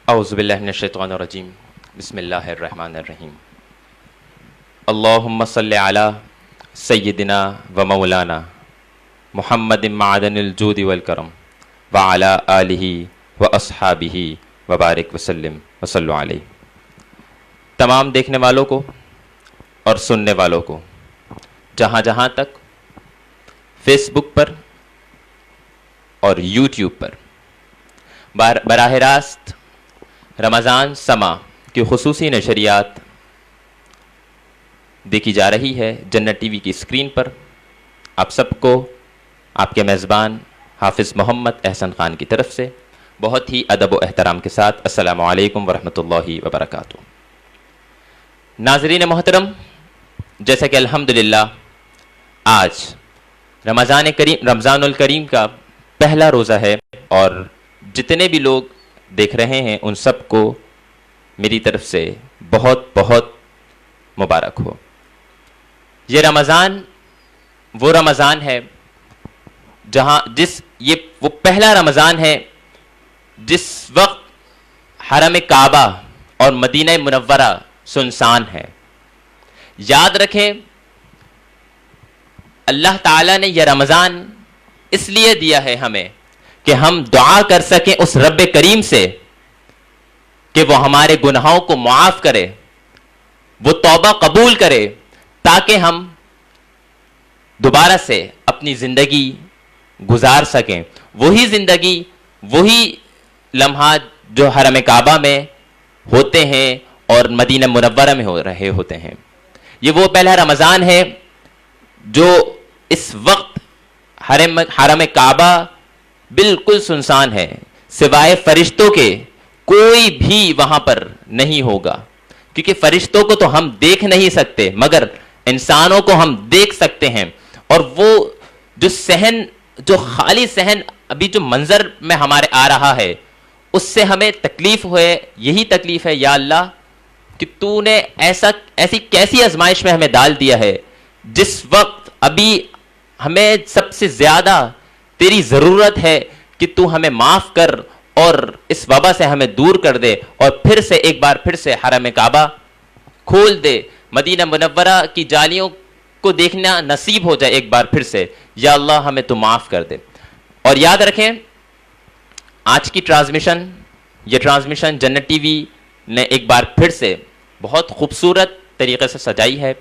اعوذ باللہ من الشیطان الرجیم بسم اللہ الرحمن الرحیم اللہم صلی علی سیدنا و مولانا محمد معدن الجود والکرم وعلی آلہ و اصحابہ وبارک وسلم وصلو علیہ۔ تمام دیکھنے والوں کو اور سننے والوں کو جہاں جہاں تک فیس بک پر اور یوٹیوب پر براہ راست رمضان سما کی خصوصی نشریات دیکھی جا رہی ہے جنت ٹی وی کی اسکرین پر، آپ سب کو آپ کے میزبان حافظ محمد احسن خان کی طرف سے بہت ہی ادب و احترام کے ساتھ السلام علیکم ورحمۃ اللہ وبرکاتہ۔ ناظرین محترم، جیسا کہ الحمدللہ آج رمضان الکریم کا پہلا روزہ ہے اور جتنے بھی لوگ دیکھ رہے ہیں ان سب کو میری طرف سے بہت بہت مبارک ہو۔ یہ رمضان وہ رمضان ہے وہ پہلا رمضان ہے جس وقت حرم کعبہ اور مدینہ منورہ سنسان ہے۔ یاد رکھیں، اللہ تعالیٰ نے یہ رمضان اس لیے دیا ہے ہمیں کہ ہم دعا کر سکیں اس رب کریم سے کہ وہ ہمارے گناہوں کو معاف کرے، وہ توبہ قبول کرے، تاکہ ہم دوبارہ سے اپنی زندگی گزار سکیں، وہی زندگی، وہی لمحات جو حرم کعبہ میں ہوتے ہیں اور مدینہ منورہ میں ہو رہے ہوتے ہیں۔ یہ وہ پہلا رمضان ہے جو اس وقت حرم کعبہ بالکل سنسان ہے، سوائے فرشتوں کے کوئی بھی وہاں پر نہیں ہوگا، کیونکہ فرشتوں کو تو ہم دیکھ نہیں سکتے مگر انسانوں کو ہم دیکھ سکتے ہیں۔ اور وہ جو خالی صحن ابھی جو منظر میں ہمارے آ رہا ہے اس سے ہمیں تکلیف ہوئے، یہی تکلیف ہے یا اللہ کہ تو نے ایسی کیسی آزمائش میں ہمیں ڈال دیا ہے جس وقت ابھی ہمیں سب سے زیادہ تیری ضرورت ہے کہ تو ہمیں معاف کر اور اس وبا سے ہمیں دور کر دے، اور ایک بار پھر سے حرم کعبہ کھول دے، مدینہ منورہ کی جالیوں کو دیکھنا نصیب ہو جائے ایک بار پھر سے، یا اللہ ہمیں تو معاف کر دے۔ اور یاد رکھیں، آج کی یہ ٹرانسمیشن جنت ٹی وی نے ایک بار پھر سے بہت خوبصورت طریقے سے سجائی ہے۔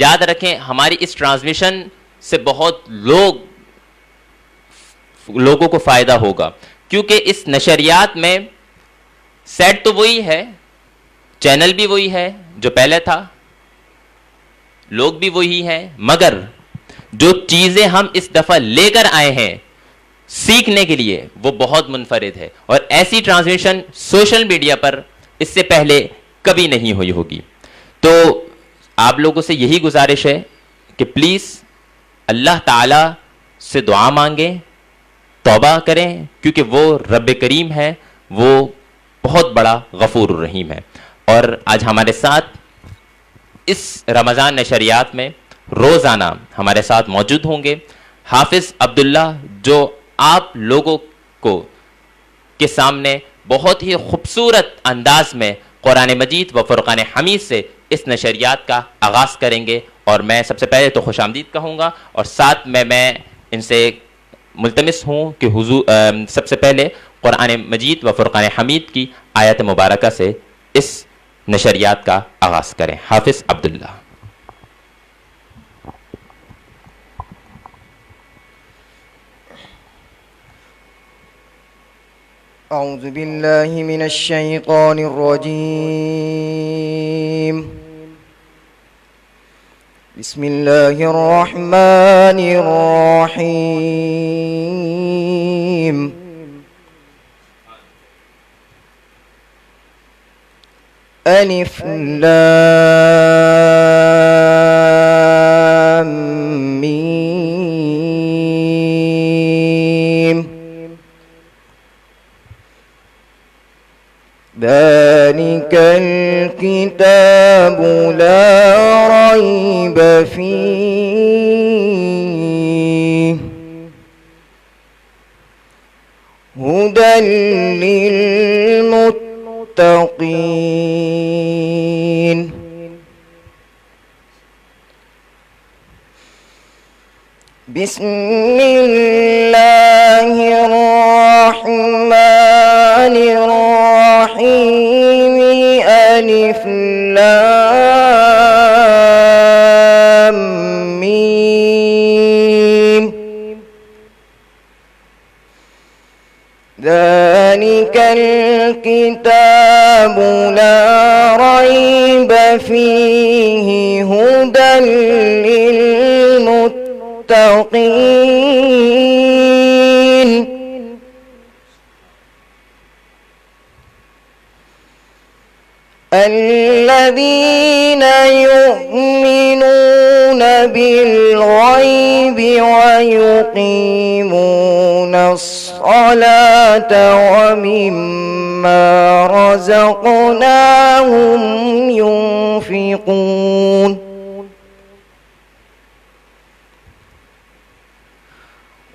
یاد رکھیں، ہماری اس ٹرانسمیشن سے بہت لوگوں کو فائدہ ہوگا، کیونکہ اس نشریات میں سیٹ تو وہی ہے، چینل بھی وہی ہے جو پہلے تھا، لوگ بھی وہی ہیں، مگر جو چیزیں ہم اس دفعہ لے کر آئے ہیں سیکھنے کے لیے وہ بہت منفرد ہے، اور ایسی ٹرانسمیشن سوشل میڈیا پر اس سے پہلے کبھی نہیں ہوئی ہوگی۔ تو آپ لوگوں سے یہی گزارش ہے کہ پلیز اللہ تعالی سے دعا مانگیں، توبہ کریں، کیونکہ وہ رب کریم ہے، وہ بہت بڑا غفور الرحیم ہے۔ اور آج ہمارے ساتھ اس رمضان نشریات میں روزانہ ہمارے ساتھ موجود ہوں گے حافظ عبداللہ، جو آپ لوگوں کے سامنے بہت ہی خوبصورت انداز میں قرآن مجید و فرقان حمید سے اس نشریات کا آغاز کریں گے۔ اور میں سب سے پہلے تو خوش آمدید کہوں گا، اور ساتھ میں ان سے ملتمس ہوں کہ حضور سب سے پہلے قرآن مجید و فرقان حمید کی آیت مبارکہ سے اس نشریات کا آغاز کریں۔ حافظ عبداللہ۔ اعوذ باللہ من الشیطان الرجیم، بسم اللہ الرحمن الرحیم۔ الف لام میم، ذلك الكتاب لا ريب فيه هدى للمتقين للمتقين بسم الله الرحمن الرحيم ألف لام ميم ذلك الكتاب لا ريب فيه هدى للمتقين الذين يؤمنون بالغيب ويقيمون الصلاة ومما رزقناهم ينفقون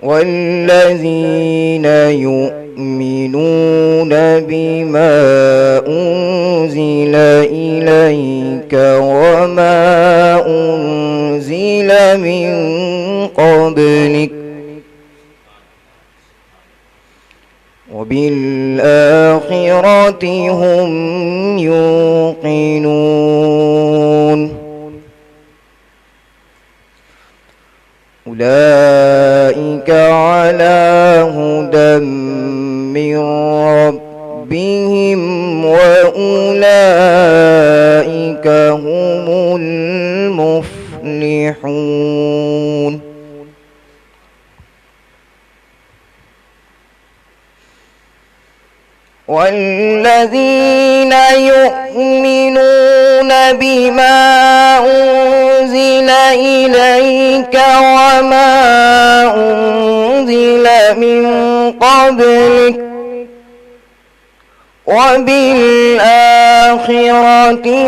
والذين يؤمنون بما أنزل إليك وما أنزل من قبلك وبالآخرة هم يوقنون أولئك على هدى من ربهم وأولئك هم المفلحون والذين يؤمنون بما أنزل إليك وما أنزل من قبلك وبالآخرة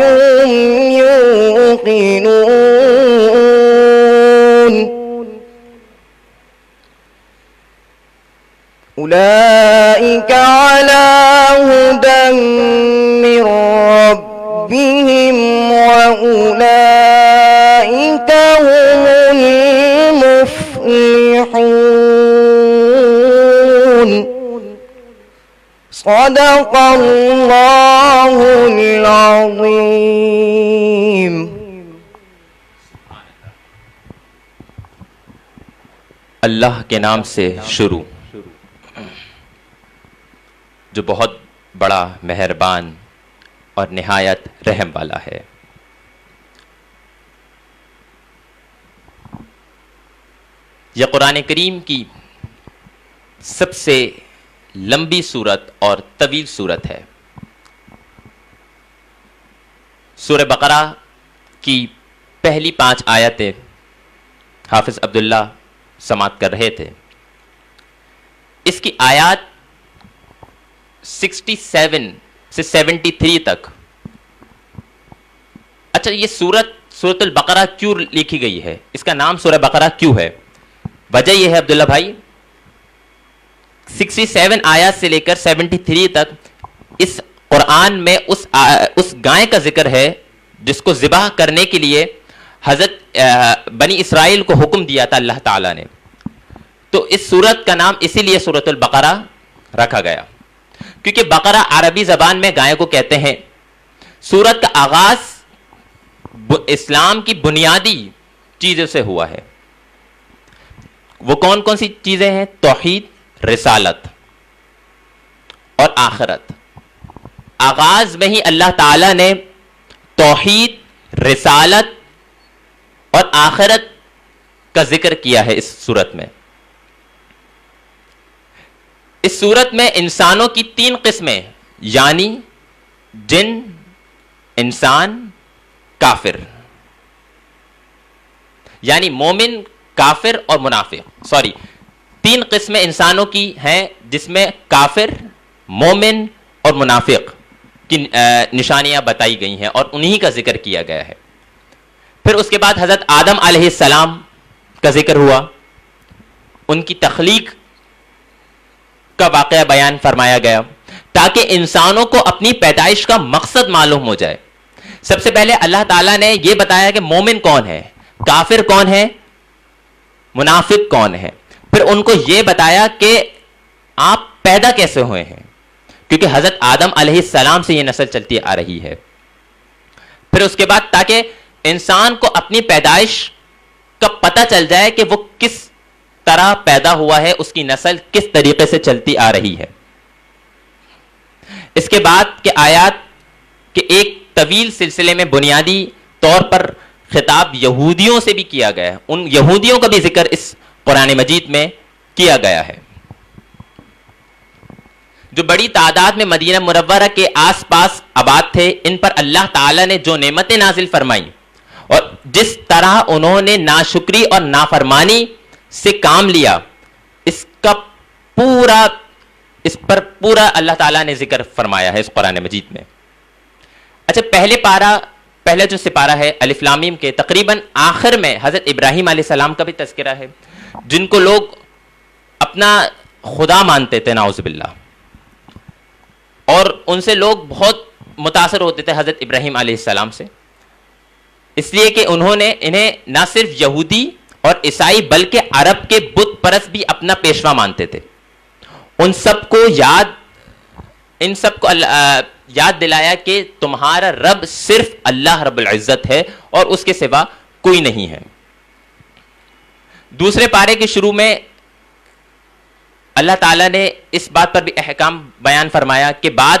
هم يوقنون أولئك على هدى من ربهم وأولئك هم المفلحون صدق الله العظيم. اللہ کے نام سے شروع جو بہت بڑا مہربان اور نہایت رحم والا ہے. یہ قرآن کریم کی سب سے لمبی سورت اور طویل سورت ہے. سورہ بقرہ کی پہلی 5 آیتیں حافظ عبداللہ سماعت کر رہے تھے. اس کی آیات 67 سے 73 تک. اچھا، یہ سورۃ البقرہ کیوں لکھی گئی ہے؟ اس کا نام سورہ بقرہ کیوں ہے؟ وجہ یہ ہے عبداللہ بھائی، 67 آیات سے لے کر 73 تک اس قرآن میں اس گائے کا ذکر ہے جس کو ذبح کرنے کے لیے حضرت بنی اسرائیل کو حکم دیا تھا اللہ تعالیٰ نے. تو اس سورت کا نام اسی لیے سورۃ البقرہ رکھا گیا، کیونکہ بقرہ عربی زبان میں گائے کو کہتے ہیں. سورت کا آغاز اسلام کی بنیادی چیزوں سے ہوا ہے. وہ کون کون سی چیزیں ہیں؟ توحید، رسالت اور آخرت. آغاز میں ہی اللہ تعالیٰ نے توحید، رسالت اور آخرت کا ذکر کیا ہے اس سورت میں. اس سورت میں انسانوں کی 3 قسمیں، یعنی جن، انسان، کافر، یعنی مومن، کافر اور منافق. 3 قسمیں انسانوں کی ہیں جس میں کافر، مومن اور منافق کی نشانیاں بتائی گئی ہیں اور انہی کا ذکر کیا گیا ہے. پھر اس کے بعد حضرت آدم علیہ السلام کا ذکر ہوا، ان کی تخلیق کا واقعہ بیان فرمایا گیا. تاکہ انسانوں کو اپنی پیدائش کا مقصد معلوم ہو جائے. سب سے پہلے اللہ تعالیٰ نے یہ بتایا کہ مومن کون ہے, کافر کون ہے, منافق کون ہے. پھر ان کو یہ بتایا کہ آپ پیدا کیسے ہوئے ہیں, کیونکہ حضرت آدم علیہ السلام سے یہ نسل چلتی آ رہی ہے. پھر اس کے بعد تاکہ انسان کو اپنی پیدائش کا پتہ چل جائے کہ وہ کس طرح پیدا ہوا ہے, اس کی نسل کس طریقے سے چلتی آ رہی ہے. اس کے بعد کے آیات کے ایک طویل سلسلے میں بنیادی طور پر خطاب یہودیوں سے بھی کیا گیا ہے. ان یہودیوں کا بھی ذکر اس قرآن مجید میں کیا گیا ہے جو بڑی تعداد میں مدینہ منورہ کے آس پاس آباد تھے. ان پر اللہ تعالیٰ نے جو نعمتیں نازل فرمائیں اور جس طرح انہوں نے ناشکری اور نافرمانی سے کام لیا, اس پر پورا اللہ تعالیٰ نے ذکر فرمایا ہے اس قرآن مجید میں. اچھا, پہلا جو سپارہ ہے الف لام میم کے تقریباً آخر میں حضرت ابراہیم علیہ السلام کا بھی تذکرہ ہے, جن کو لوگ اپنا خدا مانتے تھے نعوذ باللہ, اور ان سے لوگ بہت متاثر ہوتے تھے حضرت ابراہیم علیہ السلام سے, اس لیے کہ انہیں نہ صرف یہودی اور عیسائی بلکہ عرب کے بت پرست بھی اپنا پیشوا مانتے تھے. ان سب کو یاد دلایا کہ تمہارا رب صرف اللہ رب العزت ہے اور اس کے سوا کوئی نہیں ہے. دوسرے پارے کے شروع میں اللہ تعالیٰ نے اس بات پر بھی احکام بیان فرمایا کہ بعد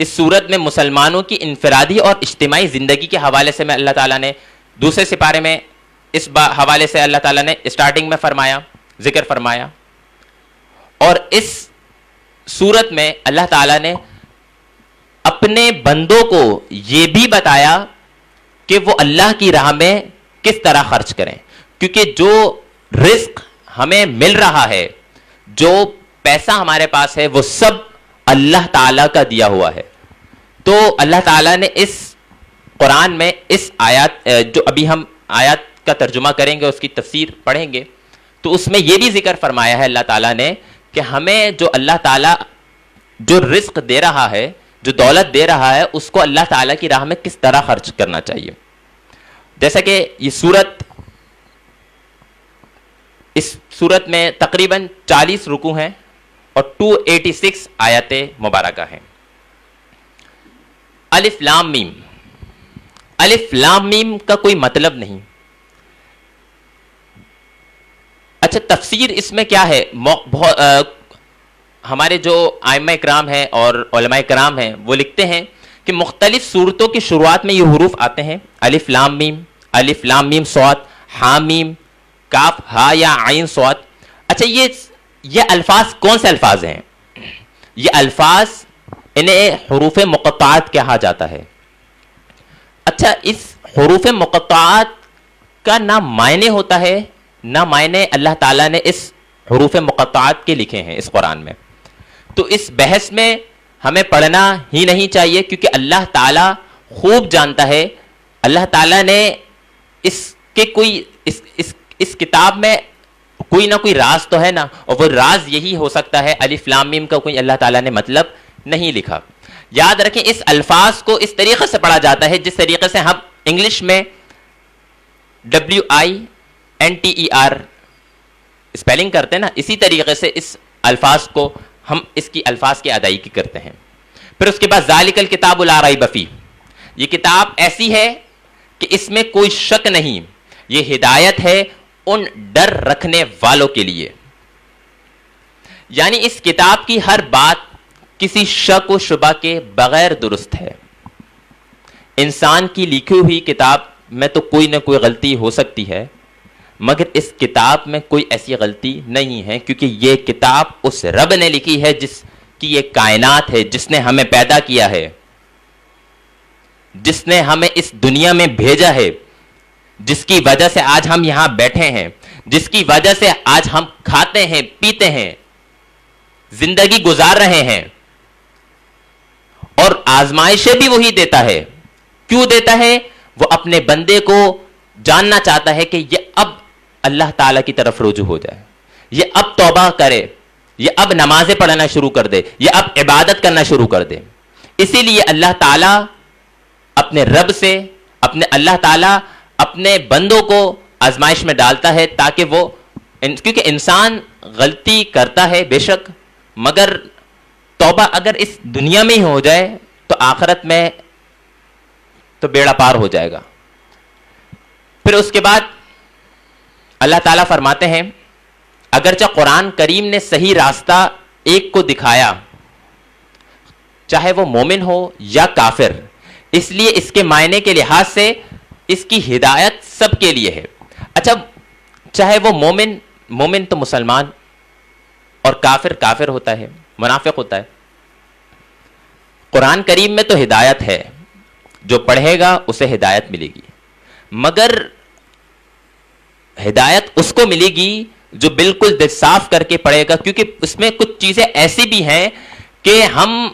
اس صورت میں مسلمانوں کی انفرادی اور اجتماعی زندگی کے حوالے سے میں اللہ تعالیٰ نے دوسرے سپارے میں اس حوالے سے اللہ تعالیٰ نے اسٹارٹنگ میں ذکر فرمایا, اور اس صورت میں اللہ تعالیٰ نے اپنے بندوں کو یہ بھی بتایا کہ وہ اللہ کی راہ میں کس طرح خرچ کریں, کیونکہ جو رزق ہمیں مل رہا ہے, جو پیسہ ہمارے پاس ہے, وہ سب اللہ تعالیٰ کا دیا ہوا ہے. تو اللہ تعالیٰ نے اس قرآن میں اس آیات, جو ابھی ہم آیات کا ترجمہ کریں گے, اس کی تفسیر پڑھیں گے, تو اس میں یہ بھی ذکر فرمایا ہے اللہ تعالیٰ نے کہ ہمیں جو اللہ تعالیٰ جو رزق دے رہا ہے, جو دولت دے رہا ہے, اس کو اللہ تعالیٰ کی راہ میں کس طرح خرچ کرنا چاہیے. جیسا کہ یہ اس صورت میں تقریباً 40 رکوع ہیں اور 286 آیات مبارکہ ہیں. الف لام میم, الف لام میم کا کوئی مطلب نہیں. اچھا, تفسیر اس میں کیا ہے, ہمارے جو ائمہ کرام ہیں اور علماء کرام ہیں وہ لکھتے ہیں کہ مختلف صورتوں کی شروعات میں یہ حروف آتے ہیں, الف لام میم صاد, ہا میم کاف ہا یا عین صاد. اچھا, یہ الفاظ کون سے الفاظ ہیں؟ یہ الفاظ انہیں حروف مقطعات کہا جاتا ہے. اچھا, اس حروف مقطعات کا نہ معنی ہوتا ہے نہ معنی اللہ تعالیٰ نے اس حروف مقطعات کے لکھے ہیں اس قرآن میں. تو اس بحث میں ہمیں پڑھنا ہی نہیں چاہیے, کیونکہ اللہ تعالیٰ خوب جانتا ہے. اللہ تعالیٰ نے اس کتاب میں کوئی نہ کوئی راز تو ہے نا, اور وہ راز یہی ہو سکتا ہے الف لام میم کا کوئی اللہ تعالیٰ نے مطلب نہیں لکھا. یاد رکھیں, اس الفاظ کو اس طریقے سے پڑھا جاتا ہے جس طریقے سے ہم انگلش میں WINTER اسپیلنگ کرتے ہیں نا, اسی طریقے سے اس الفاظ کو ہم اس کی الفاظ کی ادائیگی کرتے ہیں. پھر اس کے بعد ذالک الکتاب لا ریب فیہ, یہ کتاب ایسی ہے کہ اس میں کوئی شک نہیں, یہ ہدایت ہے ان ڈر رکھنے والوں کے لیے. یعنی اس کتاب کی ہر بات کسی شک و شبہ کے بغیر درست ہے. انسان کی لکھی ہوئی کتاب میں تو کوئی نہ کوئی غلطی ہو سکتی ہے, مگر اس کتاب میں کوئی ایسی غلطی نہیں ہے, کیونکہ یہ کتاب اس رب نے لکھی ہے جس کی یہ کائنات ہے, جس نے ہمیں پیدا کیا ہے, جس نے ہمیں اس دنیا میں بھیجا ہے, جس کی وجہ سے آج ہم یہاں بیٹھے ہیں, جس کی وجہ سے آج ہم کھاتے ہیں, پیتے ہیں, زندگی گزار رہے ہیں. اور آزمائشیں بھی وہی دیتا ہے. کیوں دیتا ہے؟ وہ اپنے بندے کو جاننا چاہتا ہے کہ یہ اب اللہ تعالیٰ کی طرف رجوع ہو جائے, یہ اب توبہ کرے, یہ اب نمازیں پڑھنا شروع کر دے, یہ اب عبادت کرنا شروع کر دے. اسی لیے اللہ تعالیٰ اپنے رب سے, اللہ تعالیٰ اپنے بندوں کو آزمائش میں ڈالتا ہے تاکہ وہ, کیونکہ انسان غلطی کرتا ہے بے شک, مگر توبہ اگر اس دنیا میں ہی ہو جائے تو آخرت میں تو بیڑا پار ہو جائے گا. پھر اس کے بعد اللہ تعالیٰ فرماتے ہیں اگرچہ قرآن کریم نے صحیح راستہ ایک کو دکھایا, چاہے وہ مومن ہو یا کافر, اس لیے اس کے معنی کے لحاظ سے اس کی ہدایت سب کے لیے ہے. اچھا, چاہے وہ مومن تو مسلمان, اور کافر ہوتا ہے, منافق ہوتا ہے. قرآن کریم میں تو ہدایت ہے, جو پڑھے گا اسے ہدایت ملے گی, مگر ہدایت اس کو ملے گی جو بالکل دل صاف کر کے پڑھے گا, کیونکہ اس میں کچھ چیزیں ایسی بھی ہیں کہ ہم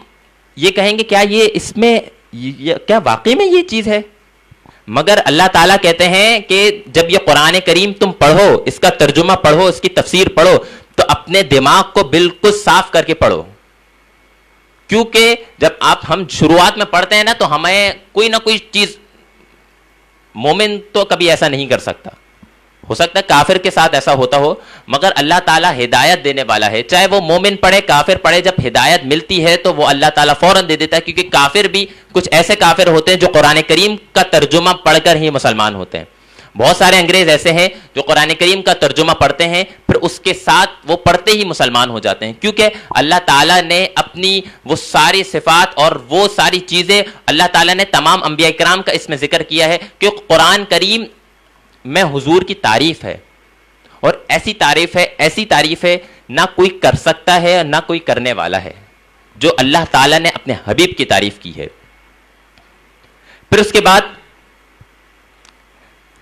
یہ کہیں گے کیا یہ اس میں کیا واقعی میں یہ چیز ہے, مگر اللہ تعالیٰ کہتے ہیں کہ جب یہ قرآن کریم تم پڑھو, اس کا ترجمہ پڑھو, اس کی تفسیر پڑھو, تو اپنے دماغ کو بالکل صاف کر کے پڑھو. کیونکہ جب ہم شروعات میں پڑھتے ہیں نا تو ہمیں کوئی نہ کوئی چیز, مومن تو کبھی ایسا نہیں کر سکتا, ہو سکتا ہے کافر کے ساتھ ایسا ہوتا ہو, مگر اللہ تعالیٰ ہدایت دینے والا ہے. چاہے وہ مومن پڑھے کافر پڑھے, جب ہدایت ملتی ہے تو وہ اللہ تعالیٰ فوراً دے دیتا ہے, کیونکہ کافر بھی کچھ ایسے کافر ہوتے ہیں جو قرآن کریم کا ترجمہ پڑھ کر ہی مسلمان ہوتے ہیں. بہت سارے انگریز ایسے ہیں جو قرآن کریم کا ترجمہ پڑھتے ہیں, پھر اس کے ساتھ وہ پڑھتے ہی مسلمان ہو جاتے ہیں, کیونکہ اللہ تعالیٰ نے اپنی وہ ساری صفات اور وہ ساری چیزیں اللہ تعالیٰ نے تمام انبیاء کرام کا اس میں ذکر کیا ہے کہ قرآن کریم میں حضور کی تعریف ہے, اور ایسی تعریف ہے نہ کوئی کر سکتا ہے نہ کوئی کرنے والا ہے, جو اللہ تعالیٰ نے اپنے حبیب کی تعریف کی ہے. پھر اس کے بعد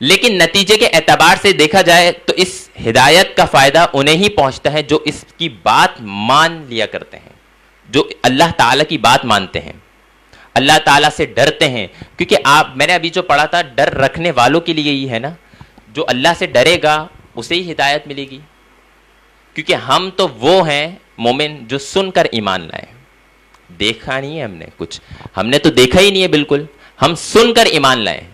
لیکن نتیجے کے اعتبار سے دیکھا جائے تو اس ہدایت کا فائدہ انہیں ہی پہنچتا ہے جو اس کی بات مان لیا کرتے ہیں, جو اللہ تعالیٰ کی بات مانتے ہیں, اللہ تعالیٰ سے ڈرتے ہیں. کیونکہ میں نے ابھی جو پڑھا تھا, ڈر رکھنے والوں کے لیے ہی ہے نا, جو اللہ سے ڈرے گا اسے ہی ہدایت ملے گی. کیونکہ ہم تو وہ ہیں مومن جو سن کر ایمان لائے, دیکھا نہیں ہے ہم نے کچھ, ہم نے تو دیکھا ہی نہیں ہے بالکل, ہم سن کر ایمان لائے.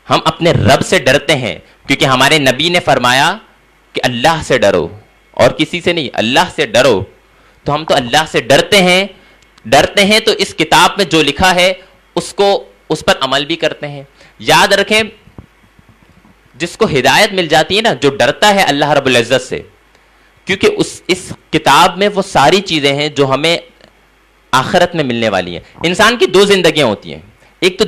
ہم اپنے رب سے ڈرتے ہیں کیونکہ ہمارے نبی نے فرمایا کہ اللہ سے ڈرو اور کسی سے نہیں, اللہ سے ڈرو. تو ہم تو اللہ سے ڈرتے ہیں تو اس کتاب میں جو لکھا ہے اس پر عمل بھی کرتے ہیں. یاد رکھیں, جس کو ہدایت مل جاتی ہے نا, جو ڈرتا ہے اللہ رب العزت سے, کیونکہ اس کتاب میں وہ ساری چیزیں ہیں جو ہمیں آخرت میں ملنے والی ہیں. انسان کی دو زندگیاں ہوتی ہیں, ایک تو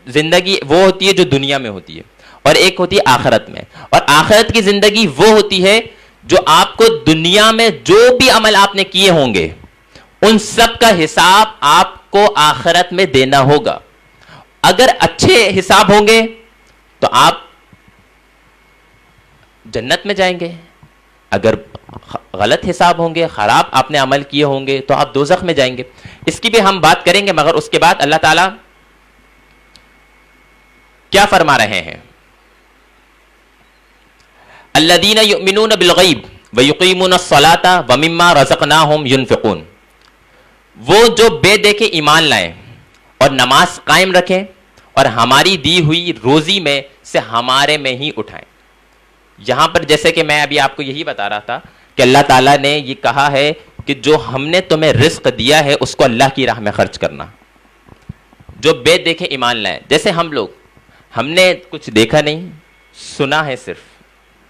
زندگی وہ ہوتی ہے جو دنیا میں ہوتی ہے, اور ایک ہوتی ہے آخرت میں. اور آخرت کی زندگی وہ ہوتی ہے جو آپ کو دنیا میں جو بھی عمل آپ نے کیے ہوں گے ان سب کا حساب آپ کو آخرت میں دینا ہوگا. اگر اچھے حساب ہوں گے تو آپ جنت میں جائیں گے, اگر غلط حساب ہوں گے, خراب آپ نے عمل کیے ہوں گے تو آپ دوزخ میں جائیں گے. اس کی بھی ہم بات کریں گے, مگر اس کے بعد اللہ تعالیٰ کیا فرما رہے ہیں؟ الذین یؤمنون بالغیب ویقیمون الصلاۃ ومما رزقناہم ینفقون. وہ جو بے دیکھے ایمان لائیں اور نماز قائم رکھیں اور ہماری دی ہوئی روزی میں سے ہمارے میں ہی اٹھائیں. یہاں پر جیسے کہ میں ابھی آپ کو یہی بتا رہا تھا کہ اللہ تعالیٰ نے یہ کہا ہے کہ جو ہم نے تمہیں رزق دیا ہے اس کو اللہ کی راہ میں خرچ کرنا. جو بے دیکھے ایمان لائیں, جیسے ہم نے کچھ دیکھا نہیں, سنا ہے, صرف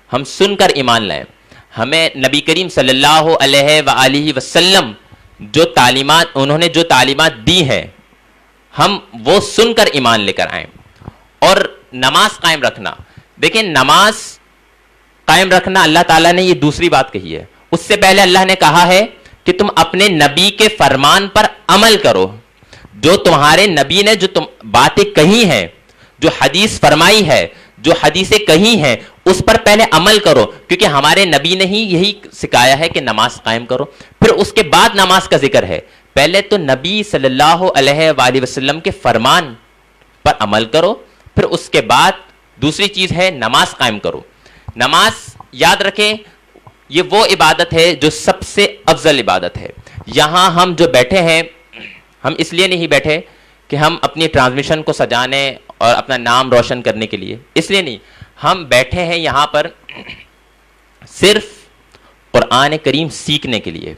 ہم سن کر ایمان لائیں. ہمیں نبی کریم صلی اللہ علیہ وآلہ وسلم انہوں نے جو تعلیمات دی ہیں, ہم وہ سن کر ایمان لے کر آئیں. اور نماز قائم رکھنا, دیکھیں نماز قائم رکھنا اللہ تعالیٰ نے یہ دوسری بات کہی ہے. اس سے پہلے اللہ نے کہا ہے کہ تم اپنے نبی کے فرمان پر عمل کرو. جو تمہارے نبی نے جو باتیں کہی ہیں, جو حدیث فرمائی ہے, جو حدیثیں کہی ہیں, اس پر پہلے عمل کرو, کیونکہ ہمارے نبی نے ہی یہی سکھایا ہے کہ نماز قائم کرو. پھر اس کے بعد نماز کا ذکر ہے. پہلے تو نبی صلی اللہ علیہ وآلہ وسلم کے فرمان پر عمل کرو, پھر اس کے بعد دوسری چیز ہے نماز قائم کرو. نماز یاد رکھیں, یہ وہ عبادت ہے جو سب سے افضل عبادت ہے. یہاں ہم جو بیٹھے ہیں، ہم اس لیے نہیں بیٹھے کہ ہم اپنی ٹرانسمیشن کو سجانے اور اپنا نام روشن کرنے کے لیے، اس لیے نہیں. ہم بیٹھے ہیں یہاں پر صرف قرآن کریم سیکھنے کے لیے،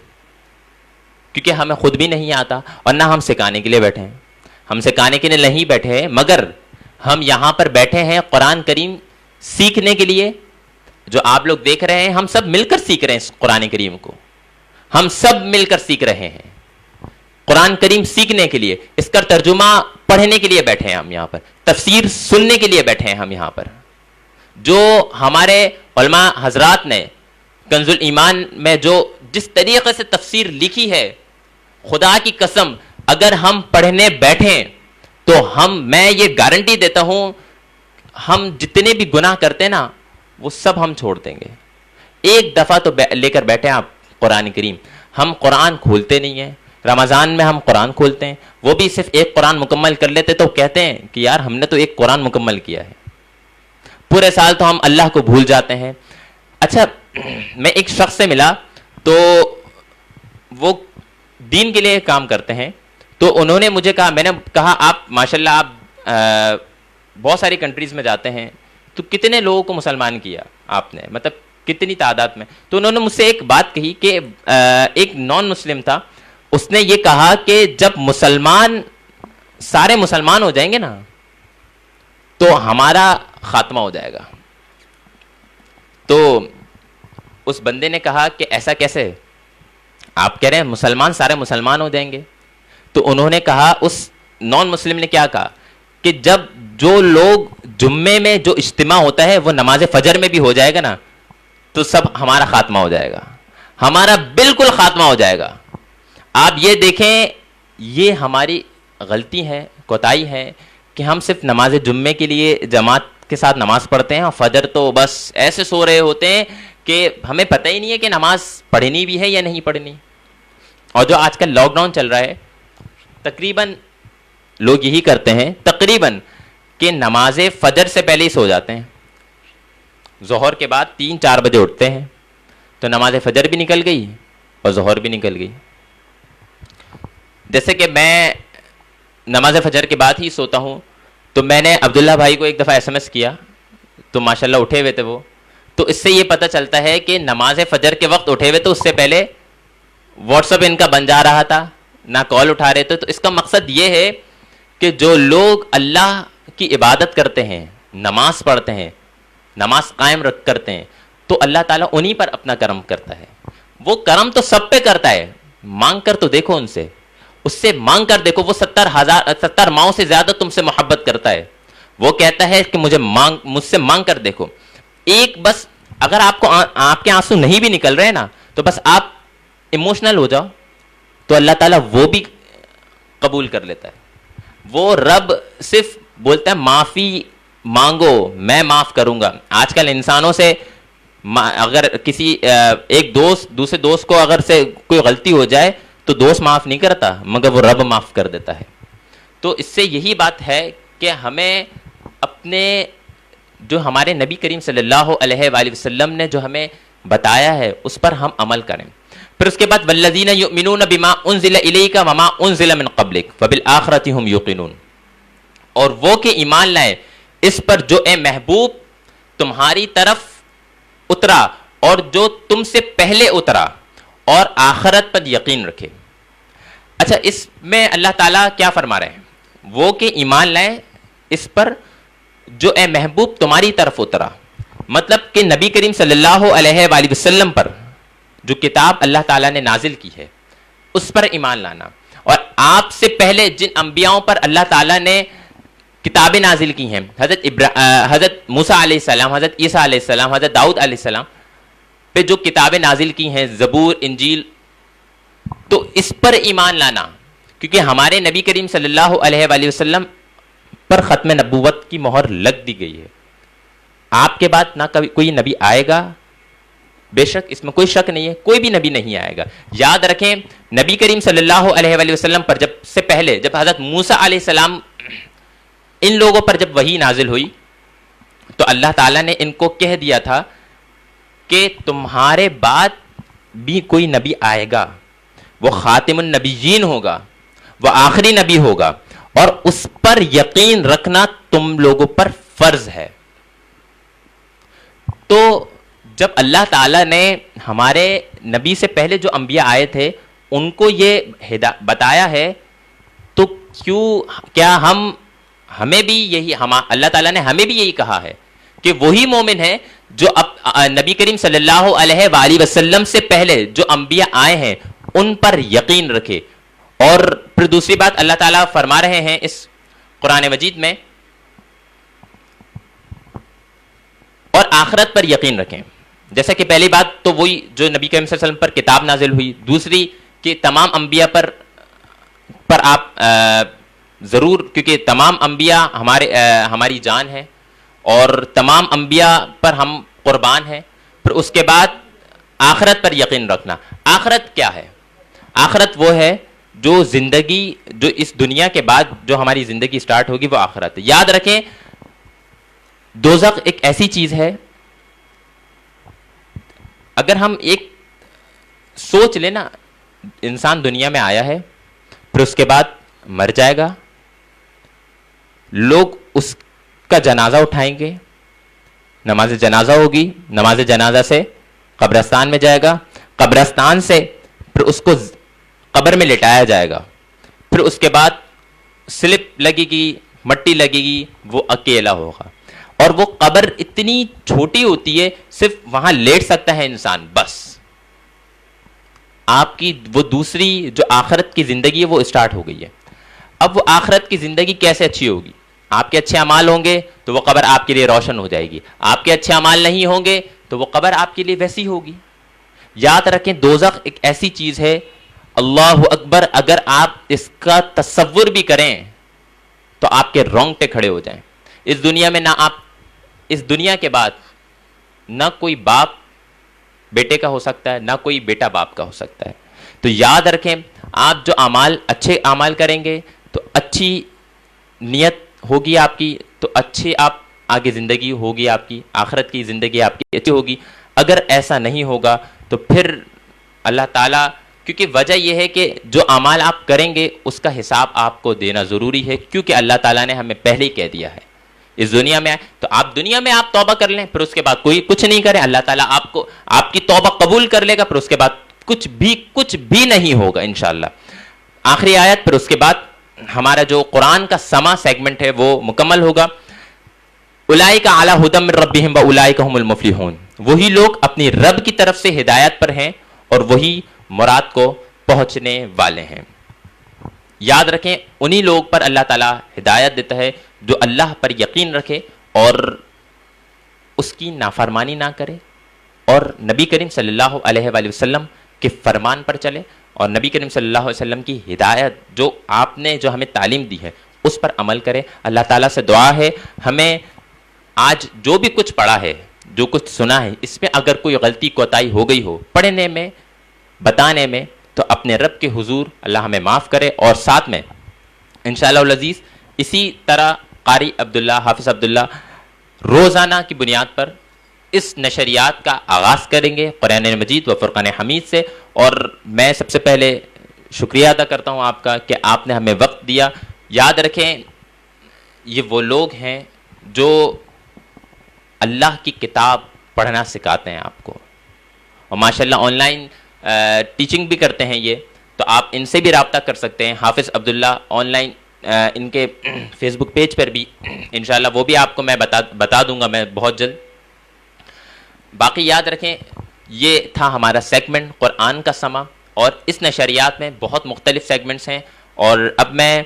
کیونکہ ہمیں خود بھی نہیں آتا اور نہ ہم سکھانے کے لیے بیٹھے ہیں. ہم سکھانے کے لیے نہیں بیٹھے ہیں، مگر ہم یہاں پر بیٹھے ہیں قرآن کریم سیکھنے کے لیے. جو آپ لوگ دیکھ رہے ہیں، ہم سب مل کر سیکھ رہے ہیں اس قرآن کریم کو. ہم سب مل کر سیکھ رہے ہیں قرآن کریم سیکھنے کے لیے. اس کا ترجمہ پڑھنے کے لیے بیٹھے ہیں ہم یہاں پر، تفسیر سننے کے لیے بیٹھے ہیں ہم یہاں پر. جو ہمارے علماء حضرات نے کنز الایمان میں جو جس طریقے سے تفسیر لکھی ہے، خدا کی قسم اگر ہم پڑھنے بیٹھیں تو میں یہ گارنٹی دیتا ہوں، ہم جتنے بھی گناہ کرتے نا وہ سب ہم چھوڑ دیں گے. ایک دفعہ تو لے کر بیٹھے آپ قرآن کریم. ہم قرآن کھولتے نہیں ہیں. رمضان میں ہم قرآن کھولتے ہیں، وہ بھی صرف ایک قرآن مکمل کر لیتے تو کہتے ہیں کہ یار ہم نے تو ایک قرآن مکمل کیا ہے. پورے سال تو ہم اللہ کو بھول جاتے ہیں. اچھا، میں ایک شخص سے ملا تو وہ دین کے لیے کام کرتے ہیں، تو انہوں نے مجھے کہا، میں نے کہا آپ ماشاءاللہ آپ بہت ساری کنٹریز میں جاتے ہیں، تو کتنے لوگوں کو مسلمان کیا آپ نے، مطلب کتنی تعداد میں؟ تو انہوں نے مجھ سے ایک بات کہی کہ ایک نان مسلم تھا، اس نے یہ کہا کہ جب سارے مسلمان ہو جائیں گے نا تو ہمارا خاتمہ ہو جائے گا. تو اس بندے نے کہا کہ ایسا کیسے؟ آپ کہہ رہے ہیں سارے مسلمان ہو جائیں گے؟ تو انہوں نے کہا، اس نان مسلم نے کیا کہا کہ جب جو لوگ جمعے میں جو اجتماع ہوتا ہے وہ نماز فجر میں بھی ہو جائے گا نا تو سب ہمارا خاتمہ ہو جائے گا، ہمارا بالکل خاتمہ ہو جائے گا. آپ یہ دیکھیں، یہ ہماری غلطی ہے، کوتاہی ہے کہ ہم صرف نماز جمعے کے لیے جماعت کے ساتھ نماز پڑھتے ہیں اور فجر تو بس ایسے سو رہے ہوتے ہیں کہ ہمیں پتہ ہی نہیں ہے کہ نماز پڑھنی بھی ہے یا نہیں پڑھنی. اور جو آج کل لاک ڈاؤن چل رہا ہے، تقریباً لوگ یہی کرتے ہیں تقریباً کہ نماز فجر سے پہلے ہی سو جاتے ہیں. ظہر کے بعد 3-4 بجے اٹھتے ہیں تو نماز فجر بھی نکل گئی اور ظہر بھی نکل گئی. جیسے کہ میں نماز فجر کے بعد ہی سوتا ہوں، تو میں نے عبداللہ بھائی کو ایک دفعہ SMS کیا تو ماشاءاللہ اٹھے ہوئے تھے وہ. تو اس سے یہ پتہ چلتا ہے کہ نماز فجر کے وقت اٹھے ہوئے، تو اس سے پہلے واٹس ایپ ان کا بن جا رہا تھا، نہ کال اٹھا رہے تھے. تو اس کا مقصد یہ ہے کہ جو لوگ اللہ کی عبادت کرتے ہیں، نماز پڑھتے ہیں، نماز قائم کرتے ہیں، تو اللہ تعالیٰ انہی پر اپنا کرم کرتا ہے. وہ کرم تو سب پہ کرتا ہے. مانگ کر تو دیکھو ان سے، اس سے مانگ کر دیکھو. وہ 70 ماؤں سے زیادہ تم سے محبت کرتا ہے. وہ کہتا ہے کہ مجھ سے مانگ کر دیکھو. ایک بس اگر آپ کے آنسو نہیں بھی نکل رہے نا تو بس آپ ایموشنل ہو جاؤ تو اللہ تعالیٰ وہ بھی قبول کر لیتا ہے. وہ رب صرف بولتا ہے معافی مانگو میں معاف کروں گا. آج کل انسانوں سے اگر کسی ایک دوست دوسرے دوست کو اگر سے کوئی غلطی ہو جائے تو دوست معاف نہیں کرتا، مگر وہ رب معاف کر دیتا ہے. تو اس سے یہی بات ہے کہ ہمیں اپنے جو ہمارے نبی کریم صلی اللہ علیہ وآلہ وسلم نے جو ہمیں بتایا ہے اس پر ہم عمل کریں. پھر اس کے بعد والذین یؤمنون بما انزل الیک وما انزل من قبلک وبالآخرۃ هم یوقنون، اور وہ کہ ایمان لائے اس پر جو اے محبوب تمہاری طرف اترا اور جو تم سے پہلے اترا، اور آخرت پر یقین رکھے. اچھا، اس میں اللہ تعالیٰ کیا فرما رہے ہیں؟ وہ کہ ایمان لائے اس پر جو اے محبوب تمہاری طرف اترا، مطلب کہ نبی کریم صلی اللہ علیہ وآلہ وسلم پر جو کتاب اللہ تعالیٰ نے نازل کی ہے اس پر ایمان لانا. اور آپ سے پہلے جن انبیاؤں پر اللہ تعالیٰ نے کتابیں نازل کی ہیں، حضرت موسیٰ علیہ السلام، حضرت عیسیٰ علیہ السلام، حضرت داؤد علیہ السلام پہ جو کتابیں نازل کی ہیں، زبور، انجیل، تو اس پر ایمان لانا. کیونکہ ہمارے نبی کریم صلی اللہ علیہ وآلہ وسلم پر ختم نبوت کی مہر لگ دی گئی ہے. آپ کے بعد نہ کوئی نبی آئے گا، بے شک اس میں کوئی شک نہیں ہے، کوئی بھی نبی نہیں آئے گا. یاد رکھیں نبی کریم صلی اللہ علیہ وآلہ وسلم پر جب سے پہلے جب حضرت موسیٰ علیہ السلام ان لوگوں پر جب وحی نازل ہوئی تو اللہ تعالیٰ نے ان کو کہہ دیا تھا کہ تمہارے بعد بھی کوئی نبی آئے گا، وہ خاتم النبیین ہوگا، وہ آخری نبی ہوگا، اور اس پر یقین رکھنا تم لوگوں پر فرض ہے۔ تو جب اللہ تعالیٰ نے ہمارے نبی سے پہلے جو انبیاء آئے تھے ان کو یہ بتایا ہے، تو کیا ہمیں بھی یہی اللہ تعالیٰ نے ہمیں بھی یہی کہا ہے کہ وہی مومن ہے جو نبی کریم صلی اللہ علیہ وآلہ وسلم سے پہلے جو انبیاء آئے ہیں ان پر یقین رکھے۔ اور پھر دوسری بات اللہ تعالیٰ فرما رہے ہیں اس قرآن مجید میں، اور آخرت پر یقین رکھیں۔ جیسا کہ پہلی بات تو وہی جو نبی کریم صلی اللہ علیہ وسلم پر کتاب نازل ہوئی، دوسری کہ تمام انبیاء پر آپ ضرور، کیونکہ تمام انبیاء ہماری جان ہے اور تمام انبیاء پر ہم قربان ہیں۔ پھر اس کے بعد آخرت پر یقین رکھنا۔ آخرت کیا ہے؟ آخرت وہ ہے جو زندگی، جو اس دنیا کے بعد جو ہماری زندگی سٹارٹ ہوگی وہ آخرت ہے۔ یاد رکھیں دوزخ ایک ایسی چیز ہے، اگر ہم ایک سوچ لیں نا، انسان دنیا میں آیا ہے، پھر اس کے بعد مر جائے گا، لوگ اس کا جنازہ اٹھائیں گے، نماز جنازہ ہوگی، نماز جنازہ سے قبرستان میں جائے گا، قبرستان سے پھر اس کو قبر میں لٹایا جائے گا، پھر اس کے بعد سلپ لگے گی، مٹی لگے گی، وہ اکیلا ہوگا، اور وہ قبر اتنی چھوٹی ہوتی ہے صرف وہاں لیٹ سکتا ہے انسان، بس آپ کی وہ دوسری جو آخرت کی زندگی ہے وہ اسٹارٹ ہو گئی ہے۔ اب وہ آخرت کی زندگی کیسے اچھی ہوگی؟ آپ کے اچھے اعمال ہوں گے تو وہ قبر آپ کے لیے روشن ہو جائے گی، آپ کے اچھے اعمال نہیں ہوں گے تو وہ قبر آپ کے لیے ویسی ہوگی۔ یاد رکھیں دوزخ ایک ایسی چیز ہے، اللہ اکبر، اگر آپ اس کا تصور بھی کریں تو آپ کے رونگٹے کھڑے ہو جائیں۔ اس دنیا میں نہ آپ، اس دنیا کے بعد نہ کوئی باپ بیٹے کا ہو سکتا ہے، نہ کوئی بیٹا باپ کا ہو سکتا ہے۔ تو یاد رکھیں آپ جو اعمال، اچھے اعمال کریں گے تو اچھی نیت ہوگی آپ کی، تو اچھی آپ آگے زندگی ہوگی، آپ کی آخرت کی زندگی آپ کی اچھی ہوگی۔ اگر ایسا نہیں ہوگا تو پھر اللہ تعالیٰ، کیونکہ وجہ یہ ہے کہ جو اعمال آپ کریں گے اس کا حساب آپ کو دینا ضروری ہے، کیونکہ اللہ تعالیٰ نے ہمیں پہلے ہی کہہ دیا ہے اس دنیا میں تو آپ دنیا میں آپ توبہ کر لیں، پھر اس کے بعد کوئی کچھ نہیں کرے، اللہ تعالیٰ آپ کو آپ کی توبہ قبول کر لے گا، پھر اس کے بعد کچھ بھی نہیں ہوگا انشاءاللہ۔ آخری آیت، پھر اس کے بعد ہمارا جو قرآن کا سما سیگمنٹ ہے وہ مکمل ہوگا۔ اولئک علی ھدی من ربہم واولئک ھم المفلحون، وہی لوگ اپنی رب کی طرف سے ہدایت پر ہیں اور وہی مراد کو پہنچنے والے ہیں۔ یاد رکھیں انہی لوگ پر اللہ تعالیٰ ہدایت دیتا ہے جو اللہ پر یقین رکھے اور اس کی نافرمانی نہ کرے، اور نبی کریم صلی اللہ علیہ وآلہ وسلم کے فرمان پر چلے، اور نبی کریم صلی اللہ علیہ وسلم کی ہدایت جو آپ نے جو ہمیں تعلیم دی ہے اس پر عمل کرے۔ اللہ تعالیٰ سے دعا ہے ہمیں آج جو بھی کچھ پڑھا ہے، جو کچھ سنا ہے، اس میں اگر کوئی غلطی کوتاہی ہو گئی ہو پڑھنے میں، بتانے میں، تو اپنے رب کے حضور اللہ ہمیں معاف کرے، اور ساتھ میں انشاءاللہ العزیز اسی طرح قاری عبداللہ، حافظ عبداللہ روزانہ کی بنیاد پر اس نشریات کا آغاز کریں گے قرآن مجید و فرقان حمید سے۔ اور میں سب سے پہلے شکریہ ادا کرتا ہوں آپ کا کہ آپ نے ہمیں وقت دیا۔ یاد رکھیں یہ وہ لوگ ہیں جو اللہ کی کتاب پڑھنا سکھاتے ہیں آپ کو، اور ماشاءاللہ آن لائن ٹیچنگ بھی کرتے ہیں یہ، تو آپ ان سے بھی رابطہ کر سکتے ہیں۔ حافظ عبداللہ آن لائن ان کے فیس بک پیج پر بھی انشاءاللہ وہ بھی آپ کو میں بتا دوں گا میں بہت جلد۔ باقی یاد رکھیں یہ تھا ہمارا سیگمنٹ قرآن کا سما، اور اس نشریات میں بہت مختلف سیگمنٹس ہیں، اور اب میں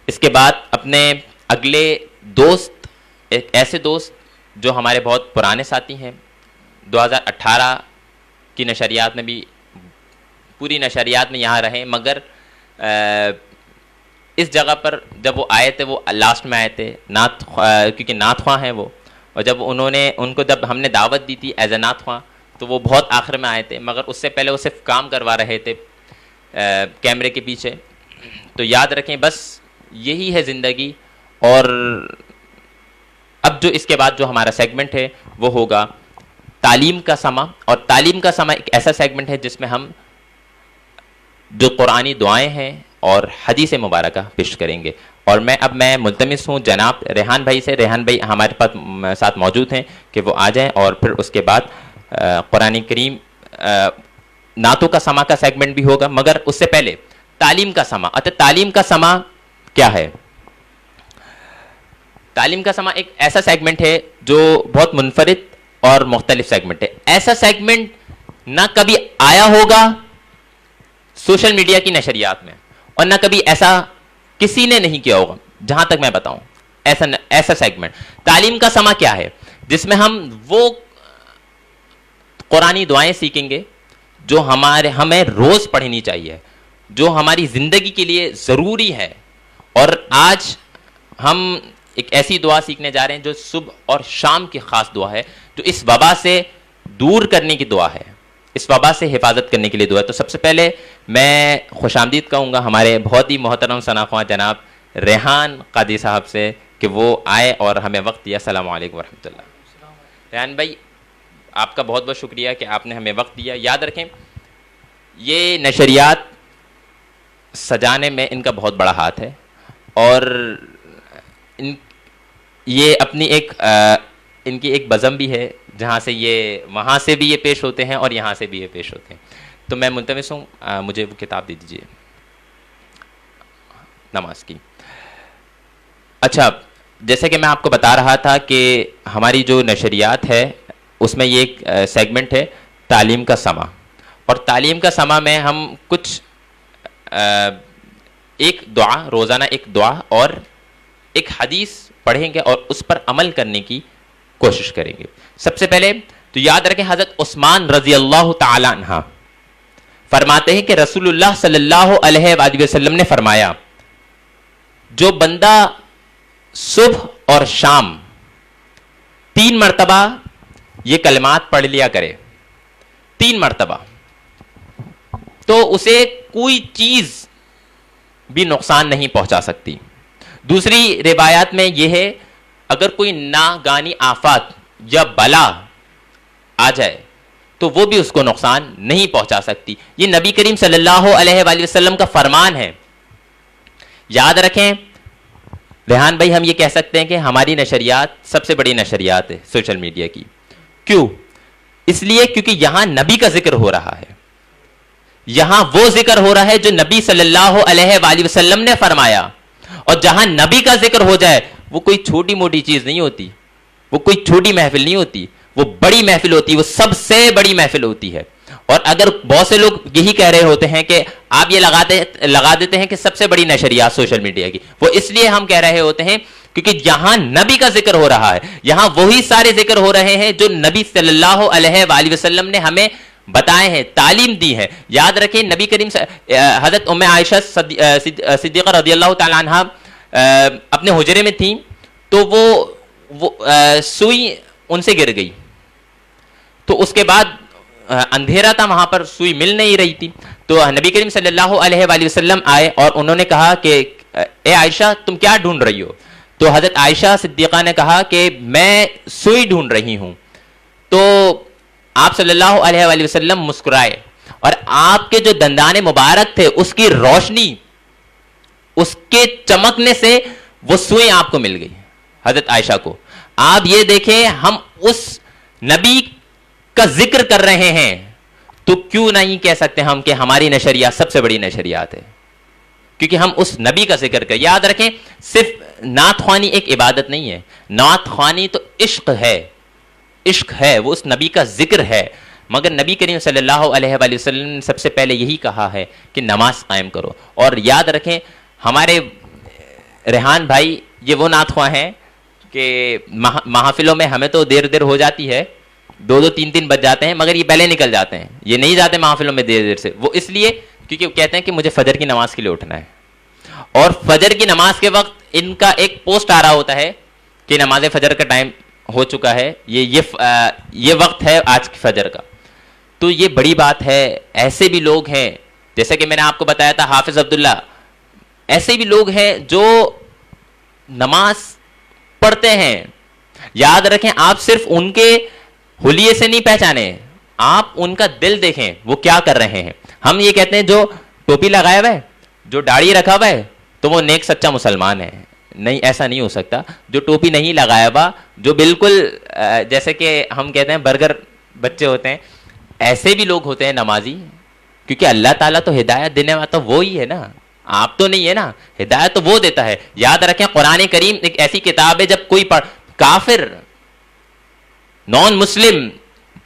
اس کے بعد اپنے اگلے دوست، ایک ایسے دوست جو ہمارے بہت پرانے ساتھی ہیں، 2018 کی نشریات میں بھی، پوری نشریات میں یہاں رہے، مگر اس جگہ پر جب وہ آئے تھے وہ لاسٹ میں آئے تھے، کیونکہ نعت خواں ہیں وہ، اور جب ان کو جب ہم نے دعوت دی تھی ایز اے نعت خواں تو وہ بہت آخر میں آئے تھے، مگر اس سے پہلے وہ صرف کام کروا رہے تھے کیمرے کے پیچھے۔ تو یاد رکھیں بس یہی ہے زندگی، اور اب جو اس کے بعد جو ہمارا سیگمنٹ ہے وہ ہوگا تعلیم کا سما. اور تعلیم کا سما ایک ایسا سیگمنٹ ہے جس میں ہم جو قرآنی دعائیں ہیں اور حدیث مبارکہ پیش کریں گے. اور میں ملتمس ہوں جناب ریحان بھائی سے. ریحان بھائی ہمارے پاس ساتھ موجود ہیں کہ وہ آ جائیں, اور پھر اس کے بعد قرآن کریم نعتوں کا سما کا سیگمنٹ بھی ہوگا. مگر اس سے پہلے تعلیم کا سما. تعلیم کا سما کیا ہے؟ تعلیم کا سما ایک ایسا سیگمنٹ ہے جو بہت منفرد اور مختلف سیگمنٹ ہے. ایسا سیگمنٹ نہ کبھی آیا ہوگا سوشل میڈیا کی نشریات میں, اور نہ کبھی ایسا کسی نے نہیں کیا ہوگا جہاں تک میں بتاؤں. ایسا سیگمنٹ تعلیم کا سما کیا ہے جس میں ہم وہ قرآنی دعائیں سیکھیں گے جو ہمیں روز پڑھنی چاہیے, جو ہماری زندگی کے لیے ضروری ہے. اور آج ہم ایک ایسی دعا سیکھنے جا رہے ہیں جو صبح اور شام کی خاص دعا ہے, جو اس وبا سے دور کرنے کی دعا ہے, اس وبا سے حفاظت کرنے کے لیے دعا ہے. تو سب سے پہلے میں خوش آمدید کہوں گا ہمارے بہت ہی محترم ثناخواں جناب ریحان قادری صاحب سے کہ وہ آئے اور ہمیں وقت دیا. السلام علیکم ورحمۃ اللہ. ریحان بھائی آپ کا بہت بہت شکریہ کہ آپ نے ہمیں وقت دیا. یاد رکھیں یہ نشریات سجانے میں ان کا بہت بڑا ہاتھ ہے, اور یہ اپنی ان کی ایک بزم بھی ہے جہاں سے یہ وہاں سے بھی یہ پیش ہوتے ہیں اور یہاں سے بھی یہ پیش ہوتے ہیں. تو میں ملتمس ہوں مجھے وہ کتاب دے دیجیے نماز کی. اچھا, جیسے کہ میں آپ کو بتا رہا تھا کہ ہماری جو نشریات ہے اس میں یہ ایک سیگمنٹ ہے تعلیم کا سما. اور تعلیم کا سما میں ہم کچھ ایک دعا, روزانہ ایک دعا اور ایک حدیث پڑھیں گے اور اس پر عمل کرنے کی کوشش کریں گے. سب سے پہلے تو یاد رکھیں حضرت عثمان رضی اللہ تعالی عنہ فرماتے ہیں کہ رسول اللہ صلی اللہ علیہ وآلہ وسلم نے فرمایا جو بندہ صبح اور شام 3 مرتبہ یہ کلمات پڑھ لیا کرے 3 مرتبہ, تو اسے کوئی چیز بھی نقصان نہیں پہنچا سکتی. دوسری روایات میں یہ ہے اگر کوئی ناگانی آفات یا بلا آ جائے تو وہ بھی اس کو نقصان نہیں پہنچا سکتی. یہ نبی کریم صلی اللہ علیہ وآلہ وسلم کا فرمان ہے. یاد رکھیں ریحان بھائی, ہم یہ کہہ سکتے ہیں کہ ہماری نشریات سب سے بڑی نشریات ہے سوشل میڈیا کی. کیوں؟ اس لیے کیونکہ یہاں نبی کا ذکر ہو رہا ہے, یہاں وہ ذکر ہو رہا ہے جو نبی صلی اللہ علیہ وآلہ وسلم نے فرمایا. اور جہاں نبی کا ذکر ہو جائے وہ کوئی چھوٹی موٹی چیز نہیں ہوتی, وہ کوئی چھوٹی محفل نہیں ہوتی, وہ بڑی محفل ہوتی ہے, وہ سب سے بڑی محفل ہوتی ہے. اور اگر بہت سے لوگ یہی کہہ رہے ہوتے ہیں کہ آپ یہ لگا دیتے ہیں کہ سب سے بڑی نشریات سوشل میڈیا کی, وہ اس لیے ہم کہہ رہے ہوتے ہیں کیونکہ یہاں نبی کا ذکر ہو رہا ہے, یہاں وہی سارے ذکر ہو رہے ہیں جو نبی صلی اللہ علیہ وآلہ وسلم نے ہمیں بتائے ہیں, تعلیم دی ہے. یاد رکھیں نبی کریم حضرت ام عائشہ صدیقہ رضی اللہ تعالی عنہ اپنے حجرے میں تھیں تو وہ سوئی ان سے گر گئی, تو اس کے بعد اندھیرا تھا وہاں پر, سوئی مل نہیں رہی تھی. تو نبی کریم صلی اللہ علیہ وآلہ وسلم آئے اور انہوں نے کہا کہ اے عائشہ تم کیا ڈھونڈ رہی ہو؟ تو حضرت عائشہ صدیقہ نے کہا کہ میں سوئی ڈھونڈ رہی ہوں. تو آپ صلی اللہ علیہ وآلہ وسلم مسکرائے اور آپ کے جو دندان مبارک تھے اس کی روشنی, اس کے چمکنے سے وہ سوئی آپ کو مل گئی حضرت عائشہ کو. آپ یہ دیکھیں ہم اس نبی کا ذکر کر رہے ہیں تو کیوں نہیں کہہ سکتے ہم کہ ہماری نشریات سب سے بڑی نشریات ہے, کیونکہ ہم اس نبی کا ذکر کریں. یاد رکھیں صرف نعت خوانی ایک عبادت نہیں ہے, نعت خوانی تو عشق ہے, عشق ہے, وہ اس نبی کا ذکر ہے. مگر نبی کریم صلی اللہ علیہ وآلہ وسلم نے سب سے پہلے یہی کہا ہے کہ نماز قائم کرو. اور یاد رکھیں ہمارے ریحان بھائی یہ وہ نعت خواہ ہیں کہ محافلوں میں ہمیں تو دیر ہو جاتی ہے, 2-3 بج جاتے ہیں, مگر یہ پہلے نکل جاتے ہیں, یہ نہیں جاتے محافلوں میں دیر سے. وہ اس لیے کیونکہ وہ کہتے ہیں کہ مجھے فجر کی نماز کے لیے اٹھنا ہے, اور فجر کی نماز کے وقت ان کا ایک پوسٹ آ رہا ہوتا ہے کہ نماز فجر کا ٹائم ہو چکا ہے, یہ وقت ہے آج کی فجر کا. تو یہ بڑی بات ہے. ایسے بھی لوگ ہیں جیسے کہ میں نے آپ کو بتایا تھا حافظ عبداللہ, ایسے بھی لوگ ہیں جو نماز پڑھتے ہیں. یاد رکھیں آپ صرف ان کے حلیے سے نہیں پہچانے, آپ ان کا دل دیکھیں وہ کیا کر رہے ہیں. ہم یہ کہتے ہیں جو ٹوپی لگایا ہوا ہے, جو داڑھی رکھا ہوا ہے, تو وہ نیک سچا مسلمان ہے. نہیں, ایسا نہیں ہو سکتا. جو ٹوپی نہیں لگایا ہوا, جو بالکل جیسے کہ ہم کہتے ہیں برگر بچے ہوتے ہیں, ایسے بھی لوگ ہوتے ہیں نمازی, کیونکہ اللہ تعالیٰ تو ہدایت دینے والا تو وہی ہے نا, آپ تو نہیں ہے نا. ہدایت تو وہ دیتا ہے. یاد رکھیں قرآن کریم ایک ایسی کتاب ہے, جب کوئی کافر نان مسلم,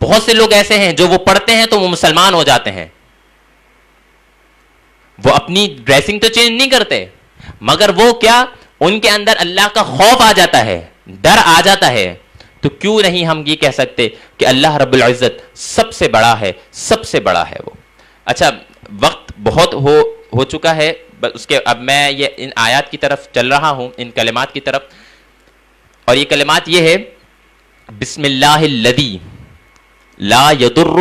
بہت سے لوگ ایسے ہیں جو وہ پڑھتے ہیں تو وہ مسلمان ہو جاتے ہیں. وہ اپنی ڈریسنگ تو چینج نہیں کرتے, مگر وہ کیا, ان کے اندر اللہ کا خوف آ جاتا ہے, ڈر آ جاتا ہے. تو کیوں نہیں ہم یہ کہہ سکتے کہ اللہ رب العزت سب سے بڑا ہے, سب سے بڑا ہے وہ. اچھا, وقت بہت ہو چکا ہے, اس کے اب میں یہ ان آیات کی طرف چل رہا ہوں, ان کلمات کی طرف. اور یہ کلمات یہ ہے, بسم اللہ الذی لا یضر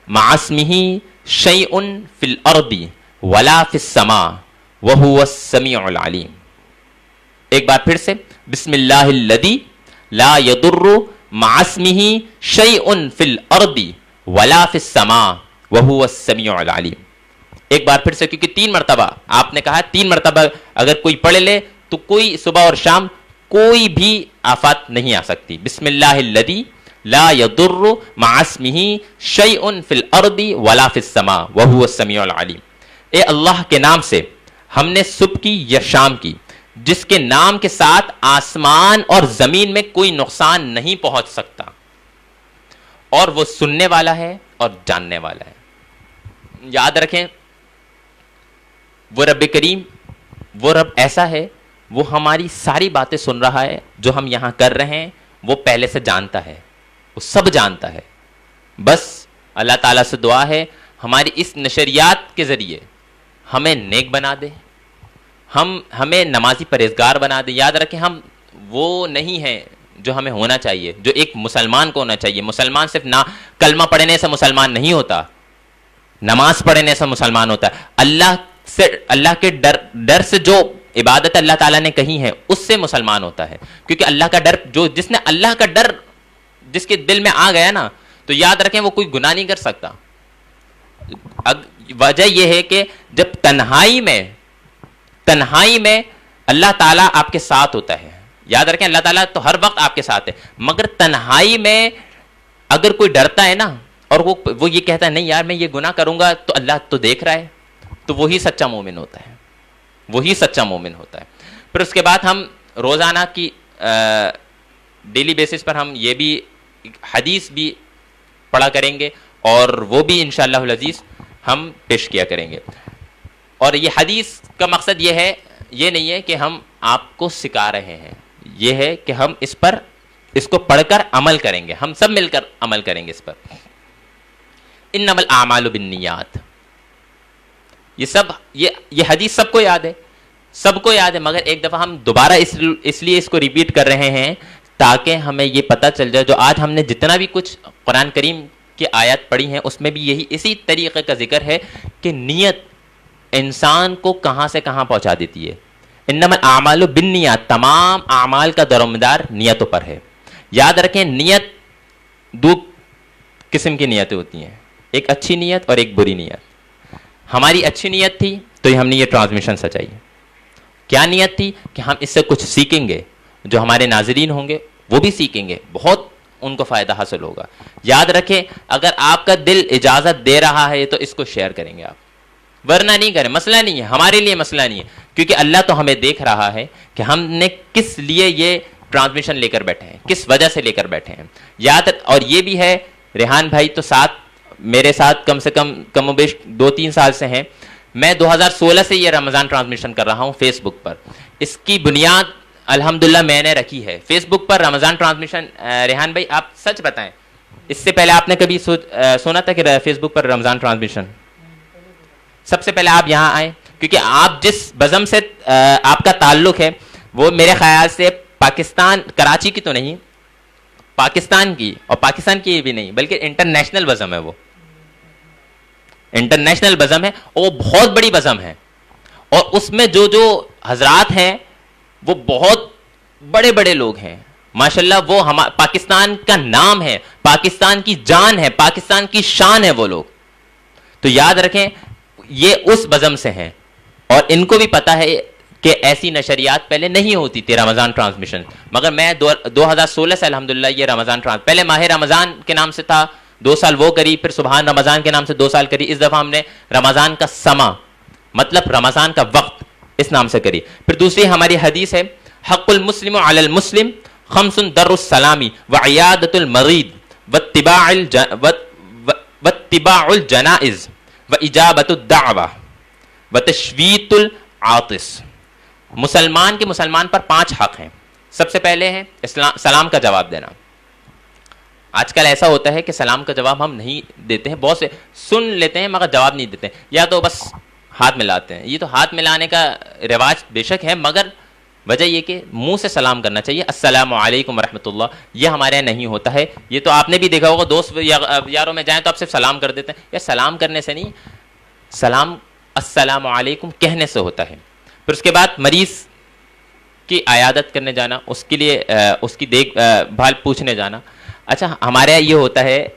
مع اسمہ شیء فی الارض ولا فی السماء وہو السمیع العلیم. ایک بار پھر سے, بسم اللہ الذی لا یضر مع اسمہ شیء فی الارض ولا فی السماء وہو السمیع العلیم. ایک بار پھر سے, کیونکہ 3 مرتبہ آپ نے کہا, 3 مرتبہ اگر کوئی پڑھ لے تو کوئی صبح اور شام کوئی بھی آفات نہیں آ سکتی. بسم اللہ الذی لا یضر مع اسمہ شیء فی الارض ولا فی السماء وہو السمیع العلیم. اے اللہ کے نام سے ہم نے صبح کی یا شام کی, جس کے نام کے ساتھ آسمان اور زمین میں کوئی نقصان نہیں پہنچ سکتا, اور وہ سننے والا ہے اور جاننے والا ہے. یاد رکھیں, وہ رب کریم, وہ رب ایسا ہے, وہ ہماری ساری باتیں سن رہا ہے. جو ہم یہاں کر رہے ہیں وہ پہلے سے جانتا ہے, وہ سب جانتا ہے. بس اللہ تعالیٰ سے دعا ہے ہماری اس نشریات کے ذریعے ہمیں نیک بنا دے, ہمیں نمازی پرہیزگار بنا دے. یاد رکھیں, ہم وہ نہیں ہیں جو ہمیں ہونا چاہیے, جو ایک مسلمان کو ہونا چاہیے. مسلمان صرف نہ کلمہ پڑھنے سے مسلمان نہیں ہوتا, نماز پڑھنے سے مسلمان ہوتا ہے. اللہ کے ڈر سے جو عبادت اللہ تعالیٰ نے کہی ہے اس سے مسلمان ہوتا ہے. کیونکہ اللہ کا ڈر, جس نے اللہ کا ڈر جس کے دل میں آ گیا نا, تو یاد رکھیں وہ کوئی گناہ نہیں کر سکتا. وجہ یہ ہے کہ جب تنہائی میں اللہ تعالیٰ آپ کے ساتھ ہوتا ہے. یاد رکھیں, اللہ تعالیٰ تو ہر وقت آپ کے ساتھ ہے, مگر تنہائی میں اگر کوئی ڈرتا ہے نا, اور وہ یہ کہتا ہے نہیں یار میں یہ گناہ کروں گا تو اللہ تو دیکھ رہا ہے, تو وہی سچا مومن ہوتا ہے, وہی سچا مومن ہوتا ہے. پھر اس کے بعد ہم روزانہ کی ڈیلی بیسس پر ہم یہ بھی حدیث بھی پڑھا کریں گے, اور وہ بھی انشاءاللہ العزیز ہم پیش کیا کریں گے. اور یہ حدیث کا مقصد یہ ہے, یہ نہیں ہے کہ ہم آپ کو سکھا رہے ہیں, یہ ہے کہ ہم اس کو پڑھ کر عمل کریں گے, ہم سب مل کر عمل کریں گے اس پر. انما الاعمال بالنیات, یہ حدیث سب کو یاد ہے, سب کو یاد ہے, مگر ایک دفعہ ہم دوبارہ اس لیے اس کو ریپیٹ کر رہے ہیں تاکہ ہمیں یہ پتہ چل جائے. جو آج ہم نے جتنا بھی کچھ قرآن کریم کی آیات پڑھی ہیں اس میں بھی اسی طریقے کا ذکر ہے کہ نیت انسان کو کہاں سے کہاں پہنچا دیتی ہے. انما الاعمال بالنیات, تمام اعمال کا دارومدار نیتوں پر ہے. یاد رکھیں, نیت 2 قسم کی نیتیں ہوتی ہیں, ایک اچھی نیت اور ایک بری نیت. ہماری اچھی نیت تھی تو ہم نے یہ ٹرانسمیشن سچائی. کیا نیت تھی کہ ہم اس سے کچھ سیکھیں گے, جو ہمارے ناظرین ہوں گے وہ بھی سیکھیں گے, بہت ان کو فائدہ حاصل ہوگا. یاد رکھیں, اگر آپ کا دل اجازت دے رہا ہے تو اس کو شیئر کریں گے آپ, ورنہ نہیں کریں. مسئلہ نہیں ہے, ہمارے لیے مسئلہ نہیں ہے, کیونکہ اللہ تو ہمیں دیکھ رہا ہے کہ ہم نے کس لیے یہ ٹرانسمیشن لے کر بیٹھے ہیں, کس وجہ سے لے کر بیٹھے ہیں. اور یہ بھی ہے, ریحان بھائی تو میرے ساتھ کم و بیش 2-3 سال سے ہیں. میں 2016 سے یہ رمضان ٹرانسمیشن کر رہا ہوں فیس بک پر. اس کی بنیاد الحمدللہ میں نے رکھی ہے. فیس بک پر رمضان ٹرانسمیشن, ریحان بھائی آپ سچ بتائیں, اس سے پہلے آپ نے کبھی سنا تھا کہ فیس بک پر رمضان ٹرانسمیشن؟ سب سے پہلے آپ یہاں آئیں, کیونکہ آپ جس بزم سے آپ کا تعلق ہے وہ میرے خیال سے پاکستان, کراچی کی تو نہیں, پاکستان کی, اور پاکستان کی بھی نہیں بلکہ انٹرنیشنل بزم ہے. وہ انٹرنیشنل بزم ہے, وہ بہت بڑی بزم ہے, اور اس میں جو حضرات ہیں وہ بہت بڑے بڑے لوگ ہیں, ماشاءاللہ وہ پاکستان کا نام ہے، پاکستان کی جان ہے، پاکستان کی شان ہے وہ لوگ. تو یاد رکھیں یہ اس بزم سے ہیں، اور ان کو بھی پتا ہے کہ ایسی نشریات پہلے نہیں ہوتی تھی رمضان ٹرانسمیشن. مگر میں 2016 سے الحمدللہ یہ رمضان پہلے ماہ رمضان کے نام سے تھا، 2 سال وہ کری، پھر سبحان رمضان کے نام سے 2 سال کری. اس دفعہ ہم نے رمضان کا سما مطلب رمضان کا وقت اس نام سے کری. پھر دوسری ہماری حدیث ہے حق المسلم علی المسلم خمس در السلامی وعیادت المریض واتباع الجنائز واجابت الدعوہ وتشویت العاطس. مسلمان کے مسلمان پر 5 حق ہیں. سب سے پہلے ہے سلام کا جواب دینا. آج کل ایسا ہوتا ہے کہ سلام کا جواب ہم نہیں دیتے ہیں، بہت سے سن لیتے ہیں مگر جواب نہیں دیتے ہیں، یا تو بس ہاتھ ملاتے ہیں. یہ تو ہاتھ ملانے کا رواج بے شک ہے، مگر وجہ یہ کہ منہ سے سلام کرنا چاہیے، السلام علیکم ورحمۃ اللہ. یہ ہمارے یہاں نہیں ہوتا ہے. یہ تو آپ نے بھی دیکھا ہوگا، دوست یاروں میں جائیں تو آپ صرف سلام کر دیتے ہیں. یا سلام کرنے سے نہیں، سلام السلام علیکم کہنے سے ہوتا ہے. پھر اس کے بعد مریض کی عیادت کرنے جانا، اس کے لیے اس کی دیکھ بھال پوچھنے جانا. اچھا ہمارے یہاں یہ ہوتا ہے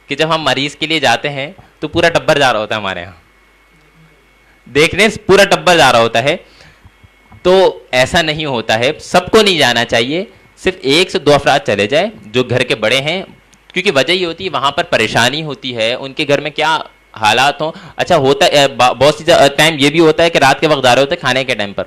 کہ جب ہم مریض کے لیے جاتے ہیں تو پورا ٹبر جا رہا ہوتا ہے ہمارے یہاں، دیکھنے سے پورا ٹبر جا رہا ہوتا ہے. تو ایسا نہیں ہوتا ہے، سب کو نہیں جانا چاہیے، صرف 1 سے 2 افراد چلے جائیں جو گھر کے بڑے ہیں، کیونکہ وجہ یہ ہوتی ہے وہاں پر پریشانی ہوتی ہے، ان کے گھر میں کیا حالات ہوں. اچھا ہوتا ہے بہت سی ٹائم یہ بھی ہوتا ہے کہ رات کے وقت جا رہے ہوتے ہیں کھانے کے ٹائم پر.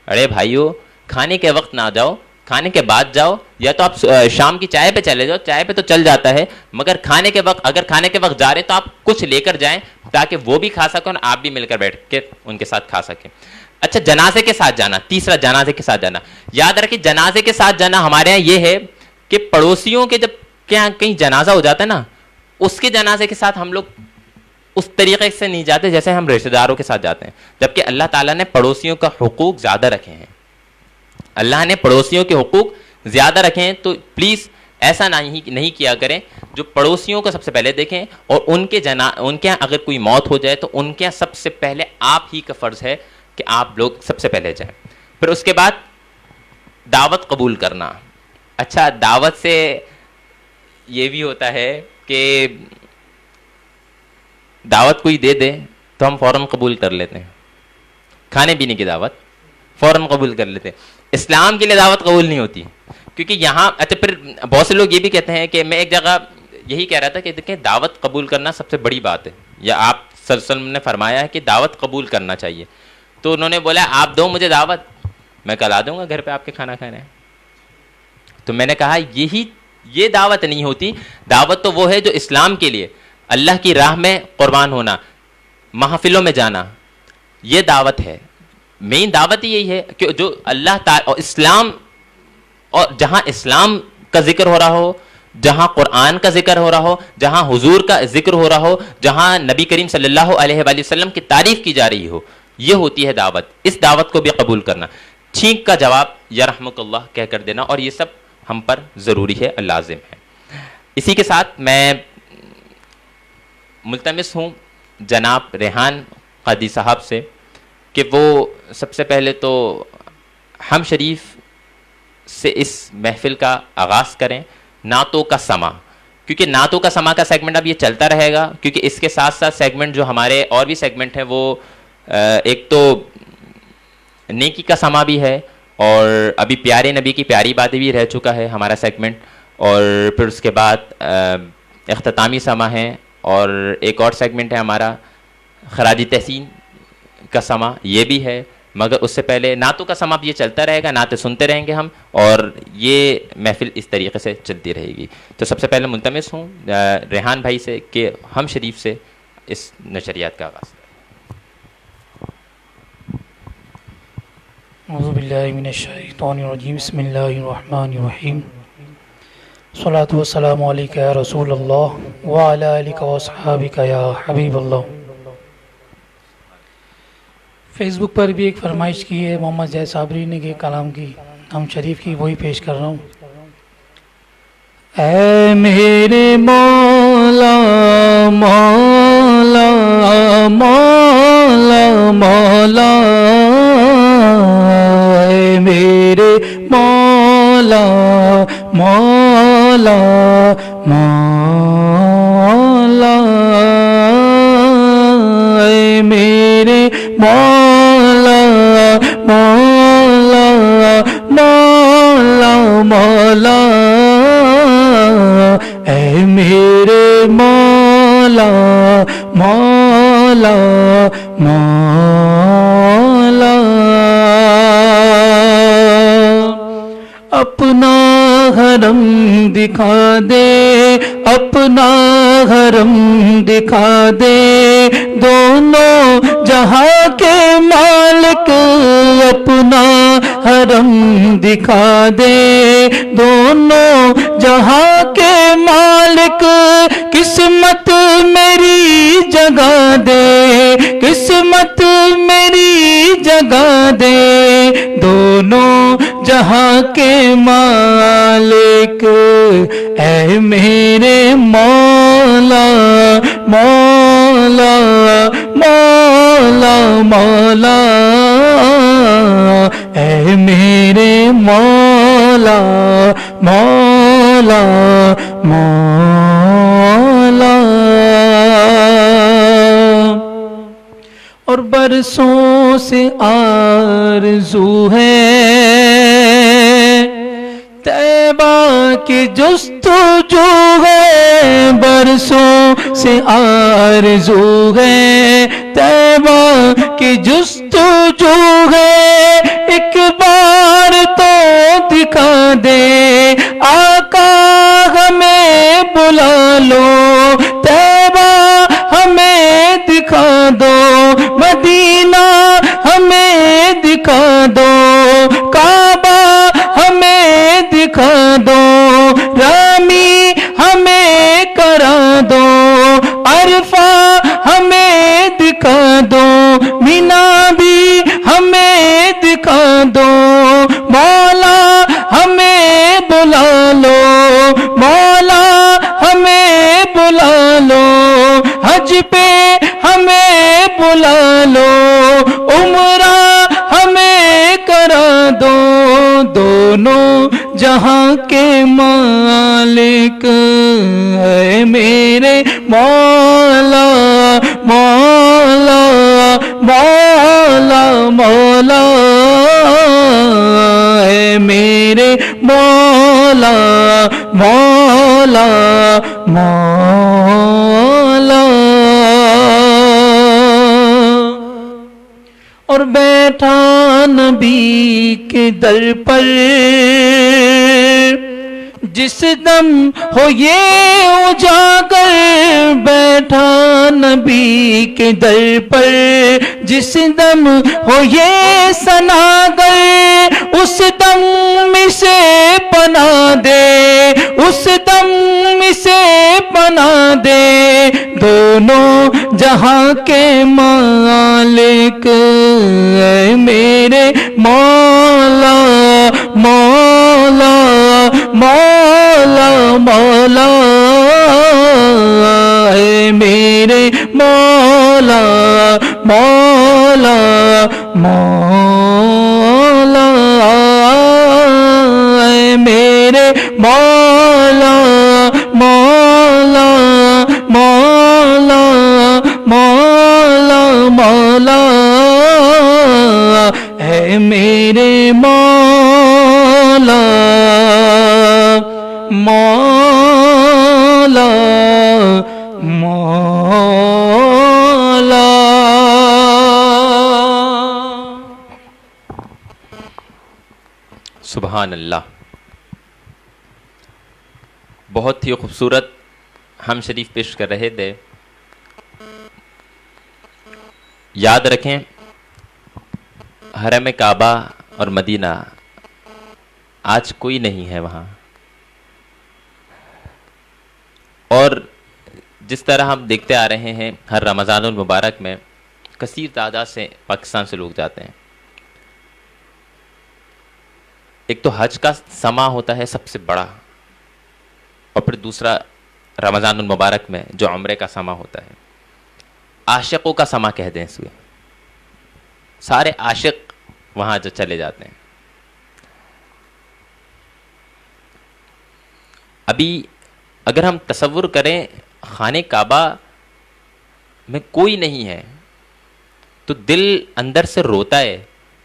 ارے بھائیو کھانے کے وقت نہ جاؤ، کھانے کے بعد جاؤ، یا تو آپ شام کی چائے پہ چلے جاؤ، چائے پہ تو چل جاتا ہے، مگر کھانے کے وقت اگر کھانے کے وقت جا رہے تو آپ کچھ لے کر جائیں تاکہ وہ بھی کھا سکیں اور آپ بھی مل کر بیٹھ کے ان کے ساتھ کھا سکیں. اچھا جنازے کے ساتھ جانا، تیسرا جنازے کے ساتھ جانا. یاد رکھیں جنازے کے ساتھ جانا ہمارے یہاں یہ ہے کہ پڑوسیوں کے جب کہیں جنازہ ہو جاتا ہے نا، اس کے جنازے کے ساتھ ہم لوگ اس طریقے سے نہیں جاتے جیسے ہم رشتہ داروں کے ساتھ جاتے ہیں، جبکہ اللہ تعالیٰ نے پڑوسیوں کا حقوق زیادہ رکھے ہیں. اللہ نے پڑوسیوں کے حقوق زیادہ رکھے ہیں، تو پلیز ایسا نہیں کیا کریں. جو پڑوسیوں کو سب سے پہلے دیکھیں، اور ان کے یہاں اگر کوئی موت ہو جائے تو ان کے یہاں سب سے پہلے آپ ہی کا فرض ہے کہ آپ لوگ سب سے پہلے جائیں. پھر اس کے بعد دعوت قبول کرنا. اچھا دعوت سے یہ بھی ہوتا ہے کہ دعوت کوئی دے دے تو ہم فوراً قبول کر لیتے ہیں، کھانے پینے کی دعوت فوراً قبول کر لیتے ہیں. اسلام کے لیے دعوت قبول نہیں ہوتی، کیونکہ یہاں اچھا پھر بہت سے لوگ یہ بھی کہتے ہیں کہ میں ایک جگہ یہی کہہ رہا تھا کہ دیکھیں دعوت قبول کرنا سب سے بڑی بات ہے، یا آپ صلی اللہ علیہ وسلم نے فرمایا ہے کہ دعوت قبول کرنا چاہیے. تو انہوں نے بولا آپ دو مجھے دعوت، میں کل آ دوں گا گھر پہ آپ کے کھانا کھانے. تو میں نے کہا یہ دعوت نہیں ہوتی. دعوت تو وہ ہے جو اسلام کے لیے اللہ کی راہ میں قربان ہونا، محفلوں میں جانا، یہ دعوت ہے. مین دعوت ہی یہی ہے کہ جو اللہ تعالی اور اسلام، اور جہاں اسلام کا ذکر ہو رہا ہو، جہاں قرآن کا ذکر ہو رہا ہو، جہاں حضور کا ذکر ہو رہا ہو، جہاں نبی کریم صلی اللہ علیہ وآلہ وسلم کی تعریف کی جا رہی ہو، یہ ہوتی ہے دعوت. اس دعوت کو بھی قبول کرنا. چھینک کا جواب یا رحمک اللہ کہہ کر دینا، اور یہ سب ہم پر ضروری ہے، لازم ہے. اسی کے ساتھ میں ملتمس ہوں جناب ریحان قادری صاحب سے کہ وہ سب سے پہلے تو ہم شریف سے اس محفل کا آغاز کریں، نعتوں کا سما. کیونکہ نعتوں کا سما کا سیگمنٹ اب یہ چلتا رہے گا، کیونکہ اس کے ساتھ ساتھ سیگمنٹ جو ہمارے اور بھی سیگمنٹ ہیں وہ ایک تو نیکی کا سما بھی ہے، اور ابھی پیارے نبی کی پیاری باتیں بھی رہ چکا ہے ہمارا سیگمنٹ، اور پھر اس کے بعد اختتامی سما ہے، اور ایک اور سیگمنٹ ہے ہمارا خراج تحسین کا سما، یہ بھی ہے. مگر اس سے پہلے نعتوں کا سما بھی یہ چلتا رہے گا، نعتیں سنتے رہیں گے ہم، اور یہ محفل اس طریقے سے چلتی رہے گی. تو سب سے پہلے ملتمس ہوں ریحان بھائی سے کہ ہم شریف سے اس نشریات کا آغاز کریں. اعوذ باللہ من الشیطان الرجیم، بسم اللہ الرحمن الرحیم. صلاۃ والسلام علیک یا رسول اللہ وعلی آلک واصحابک یا حبیب اللہ. فیس بک پر بھی ایک فرمائش کی ہے محمد زید صابری نے کہ کلام کی ہم شریف کی، وہی پیش کر رہا ہوں. اے میرے مولا مولا مولا مولا، اے میرے مولا مولا مولا مولا اے میرے مولا مولا مولا مولا اے میرے مولا مولا مولا اپنا حرم دکھا دے اپنا حرم دکھا دے دونوں جہاں کے مالک اپنا حرم دکھا دے دونوں جہاں کے مالک قسمت میری جگہ دے قسمت میری جگہ دے دونوں جہاں کے مالک اے میرے مولا مولا مولا مولا اے میرے مولا مولا مولا اور برسوں سے آرزو ہے طیبہ کی جستجو ہے برسوں سے آرزو ہے طیبہ کی جستجو ہے ایک بار تو دکھا دے آقا ہمیں بلا لو طیبہ ہمیں دکھا دو مدینہ ہمیں دکھا دو کعبہ ہمیں دکھا دو رامی ہمیں کرا دو عرفہ ہمیں دکھا دو مینا بھی ہمیں دکھا دو مولا ہمیں بلا لو مولا ہمیں بلا لو حج پہ ہمیں بلا لو عمرہ ہمیں کرا دو دونوں جہاں کے مالک اے میرے مولا مولا مولا مولا اے میرے مولا مولا مولا اور بیٹھا نبی کے در پر جس دم ہو یہ اجاگر بیٹھا نبی کے در پر جس دم ہو یہ سناگر اس دم سے پناہ دے اس دم سے پناہ دے دونوں جہاں کے مالک اے میرے مولا مولا مولا مولا اے میرے مولا مولا مولا اے میرے مولا مولا مولا مولا مولا اے میرے مولا مولا مولا سبحان اللہ. بہت ہی خوبصورت ہم شریف پیش کر رہے تھے. یاد رکھیں حرم کعبہ اور مدینہ آج کوئی نہیں ہے وہاں، اور جس طرح ہم دیکھتے آ رہے ہیں ہر رمضان المبارک میں کثیر تعداد سے پاکستان سے لوگ جاتے ہیں. ایک تو حج کا سما ہوتا ہے سب سے بڑا، اور پھر دوسرا رمضان المبارک میں جو عمرے کا سما ہوتا ہے. عاشقوں کا سما کہہ دیں اس کو، سارے عاشق وہاں جو چلے جاتے ہیں. ابھی اگر ہم تصور کریں خانہ کعبہ میں کوئی نہیں ہے تو دل اندر سے روتا ہے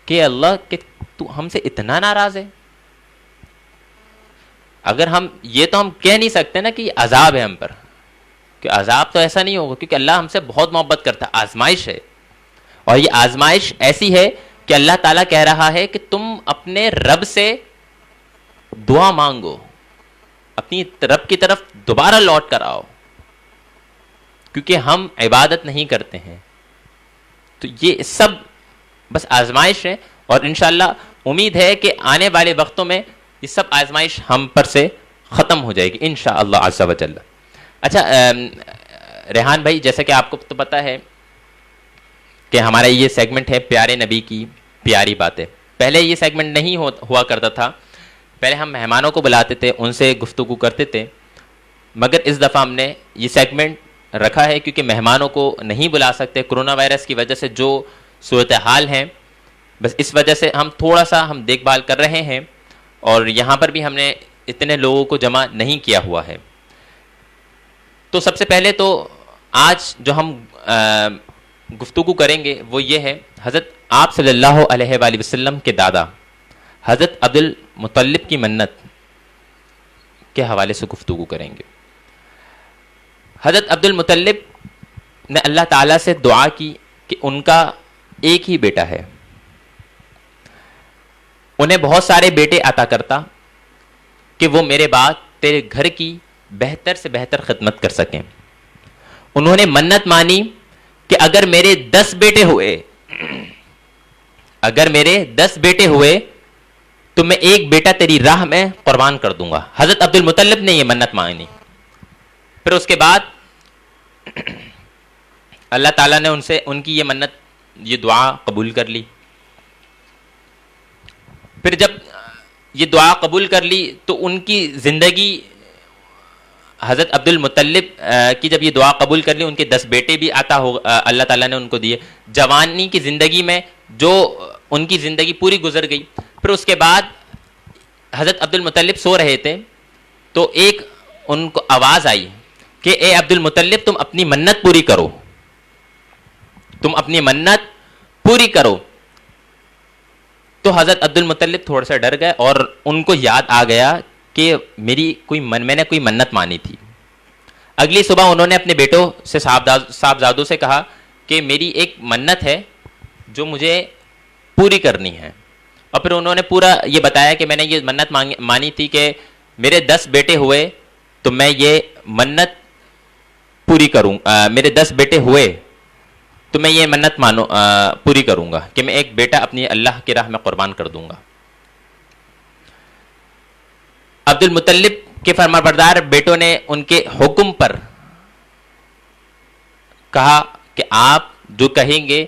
کہ اللہ کہ تو ہم سے اتنا ناراض ہے. اگر ہم یہ تو ہم کہہ نہیں سکتے نا کہ یہ عذاب ہے ہم پر, کہ عذاب تو ایسا نہیں ہوگا کیونکہ اللہ ہم سے بہت محبت کرتا ہے, آزمائش ہے. اور یہ آزمائش ایسی ہے کہ اللہ تعالیٰ کہہ رہا ہے کہ تم اپنے رب سے دعا مانگو, اپنی رب کی طرف دوبارہ لوٹ کر آؤ, کیونکہ ہم عبادت نہیں کرتے ہیں. تو یہ سب بس آزمائش ہے, اور انشاءاللہ امید ہے کہ آنے والے وقتوں میں یہ سب آزمائش ہم پر سے ختم ہو جائے گی انشاءاللہ عز و جل. اچھا ریحان بھائی, جیسا کہ آپ کو تو پتہ ہے کہ ہمارا یہ سیگمنٹ ہے پیارے نبی کی پیاری باتیں. پہلے یہ سیگمنٹ نہیں ہوا کرتا تھا, پہلے ہم مہمانوں کو بلاتے تھے, ان سے گفتگو کرتے تھے, مگر اس دفعہ ہم نے یہ سیگمنٹ رکھا ہے کیونکہ مہمانوں کو نہیں بلا سکتے کرونا وائرس کی وجہ سے جو صورتحال ہیں, بس اس وجہ سے ہم تھوڑا سا ہم دیکھ بھال کر رہے ہیں, اور یہاں پر بھی ہم نے اتنے لوگوں کو جمع نہیں کیا ہوا ہے. تو سب سے پہلے تو آج جو ہم گفتگو کریں گے وہ یہ ہے, حضرت آپ صلی اللہ علیہ وآلہ وسلم کے دادا حضرت عبد المطلب کی منت کے حوالے سے گفتگو کریں گے. حضرت عبد المطلب نے اللہ تعالیٰ سے دعا کی کہ ان کا ایک ہی بیٹا ہے, انہیں بہت سارے بیٹے عطا کرتا کہ وہ میرے بعد تیرے گھر کی بہتر سے بہتر خدمت کر سکیں. انہوں نے منت مانی کہ اگر میرے 10 بیٹے ہوئے تو میں ایک بیٹا تیری راہ میں قربان کر دوں گا. حضرت عبد المطلب نے یہ منت مانی. پھر اس کے بعد اللہ تعالیٰ نے ان کی یہ منت, یہ دعا قبول کر لی. پھر جب یہ دعا قبول کر لی تو ان کی زندگی, حضرت عبد المطلب کی جب یہ دعا قبول کر لی, ان کے 10 بیٹے بھی اللہ تعالیٰ نے ان کو دیے. جوانی کی زندگی میں جو ان کی زندگی پوری گزر گئی. پھر اس کے بعد حضرت عبد المطلب سو رہے تھے تو ایک ان کو آواز آئی کہ اے عبد المطلب تم اپنی منت پوری کرو, تم اپنی منت پوری کرو. تو حضرت عبد المطلب تھوڑا سا ڈر گئے اور ان کو یاد آ گیا کہ میں نے کوئی منت مانی تھی. اگلی صبح انہوں نے اپنے بیٹوں سے صاحبزادوں سے کہا کہ میری ایک منت ہے جو مجھے پوری کرنی ہے. اور پھر انہوں نے پورا یہ بتایا کہ میں نے یہ منت مانی تھی کہ میرے 10 بیٹے ہوئے تو میں یہ منت پوری کروں, میرے 10 بیٹے ہوئے تو میں یہ منت پوری کروں گا کہ میں ایک بیٹا اپنی اللہ کی راہ میں قربان کر دوں گا. عبد المطلب کے فرمانبردار بیٹوں نے ان کے حکم پر کہا کہ آپ جو کہیں گے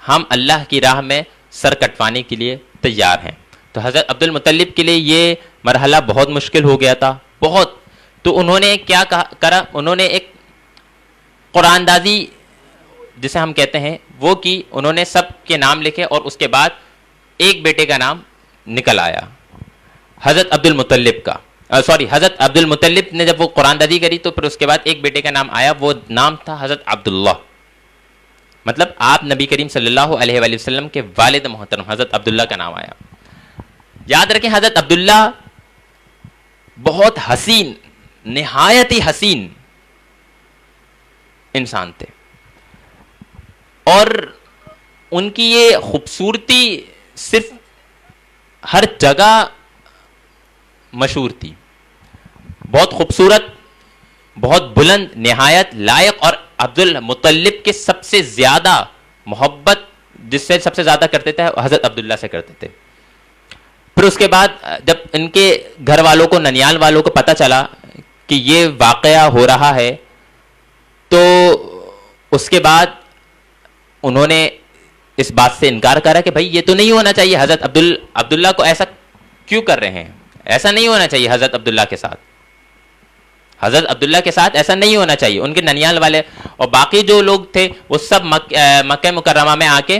ہم اللہ کی راہ میں سر کٹوانے کے لیے تیار ہیں. تو حضرت عبد المطلب کے لیے یہ مرحلہ بہت مشکل ہو گیا تھا, بہت. تو انہوں نے کیا کرا, انہوں نے ایک قرآن دازی جسے ہم کہتے ہیں وہ کی. انہوں نے سب کے نام لکھے اور اس کے بعد ایک بیٹے کا نام نکل آیا حضرت عبد المطلب کا. حضرت عبد المطلب نے جب وہ قرآن دازی کری تو پھر اس کے بعد ایک بیٹے کا نام آیا, وہ نام تھا حضرت عبداللہ. مطلب آپ نبی کریم صلی اللہ علیہ وآلہ وسلم کے والد محترم حضرت عبداللہ کا نام آیا. یاد رکھیں حضرت عبداللہ بہت حسین, نہایت ہی حسین انسان تھے, اور ان کی یہ خوبصورتی صرف ہر جگہ مشہور تھی. بہت خوبصورت, بہت بلند, نہایت لائق. اور عبد المطلب کے سب سے زیادہ محبت جس سے سب سے زیادہ کرتے تھے حضرت عبداللہ سے کرتے تھے. پھر اس کے بعد جب ان کے گھر والوں کو, ننیال والوں کو پتہ چلا کہ یہ واقعہ ہو رہا ہے تو اس کے بعد انہوں نے اس بات سے انکار کرا کہ بھائی یہ تو نہیں ہونا چاہیے, حضرت عبداللہ کو ایسا کیوں کر رہے ہیں, ایسا نہیں ہونا چاہیے حضرت عبداللہ کے ساتھ, حضرت عبداللہ کے ساتھ ایسا نہیں ہونا چاہیے. ان کے ننیال والے اور باقی جو لوگ تھے وہ سب مکہ مکرمہ میں آ کے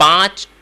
5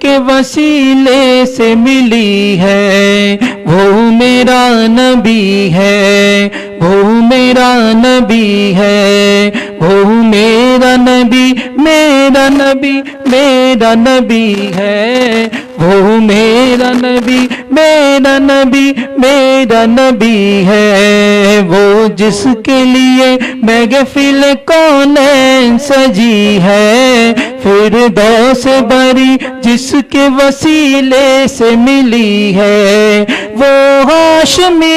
کے وسیلے سے ملی ہے وہ میرا نبی ہے، وہ میرا نبی ہے، وہ میرا نبی، میرا نبی، میرا نبی ہے، وہ میرا نبی، میرا نبی، میرا نبی ہے، وہ جس کے لیے محفل کونین سجی ہے، فردوس بری جس کے وسیلے سے ملی ہے، وہ ہاشمی،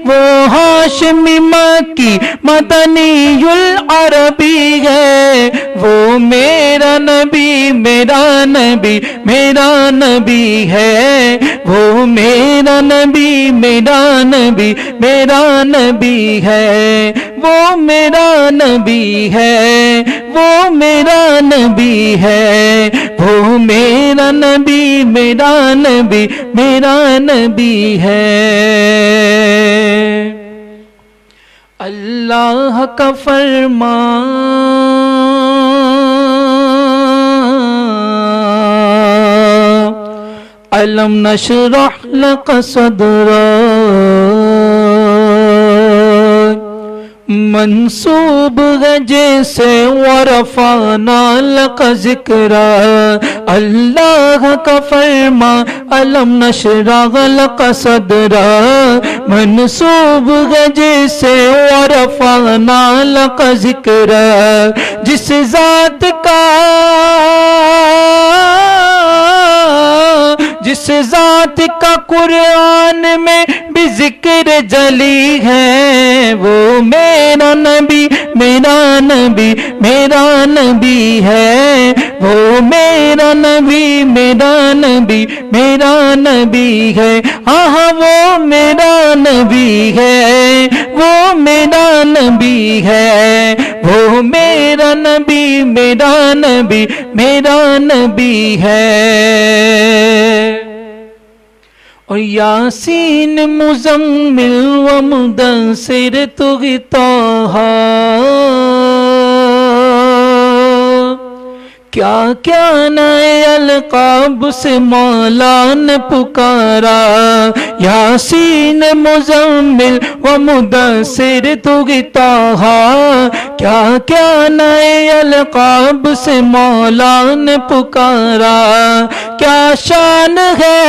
وہ ہاشمی مکی مدنی العربی ہے، وہ میرا نبی، میرا نبی، میرا نبی ہے، وہ میرا نبی، میرا نبی، میرا نبی ہے، وہ میرا نبی ہے، وہ میرا نبی ہے، وہ میرا نبی، میرا نبی، میرا نبی ہے۔ اللہ کا فرمان علم نشرح لک صدرک منصوب ہے جیسے ورفعنا لک ذکرک، اللہ کا فرمان علم نشرح لک صدرک منصوب ہے جیسے ورفعنا لک ذکرک، جس ذات کا، جس ذات کا قرآن میں بھی ذکر جلی ہے، وہ میرا نبی، میرا نبی، میرا نبی ہے، وہ میرا نبی، میرا نبی، میرا نبی ہے، ہاں وہ میرا نبی ہے، وہ میرا نبی ہے، وہ میرا نبی، میرا نبی، میرا نبی ہے۔ اور یاسین مزمل و مدثر طغی طٰہٰ، کیا کیا نئے القاب سے مولا نے پکارا، یاسین مزمل و مدثر طغی طٰہٰ، کیا کیا نئے القاب سے مولا نے پکارا، کیا شان ہے،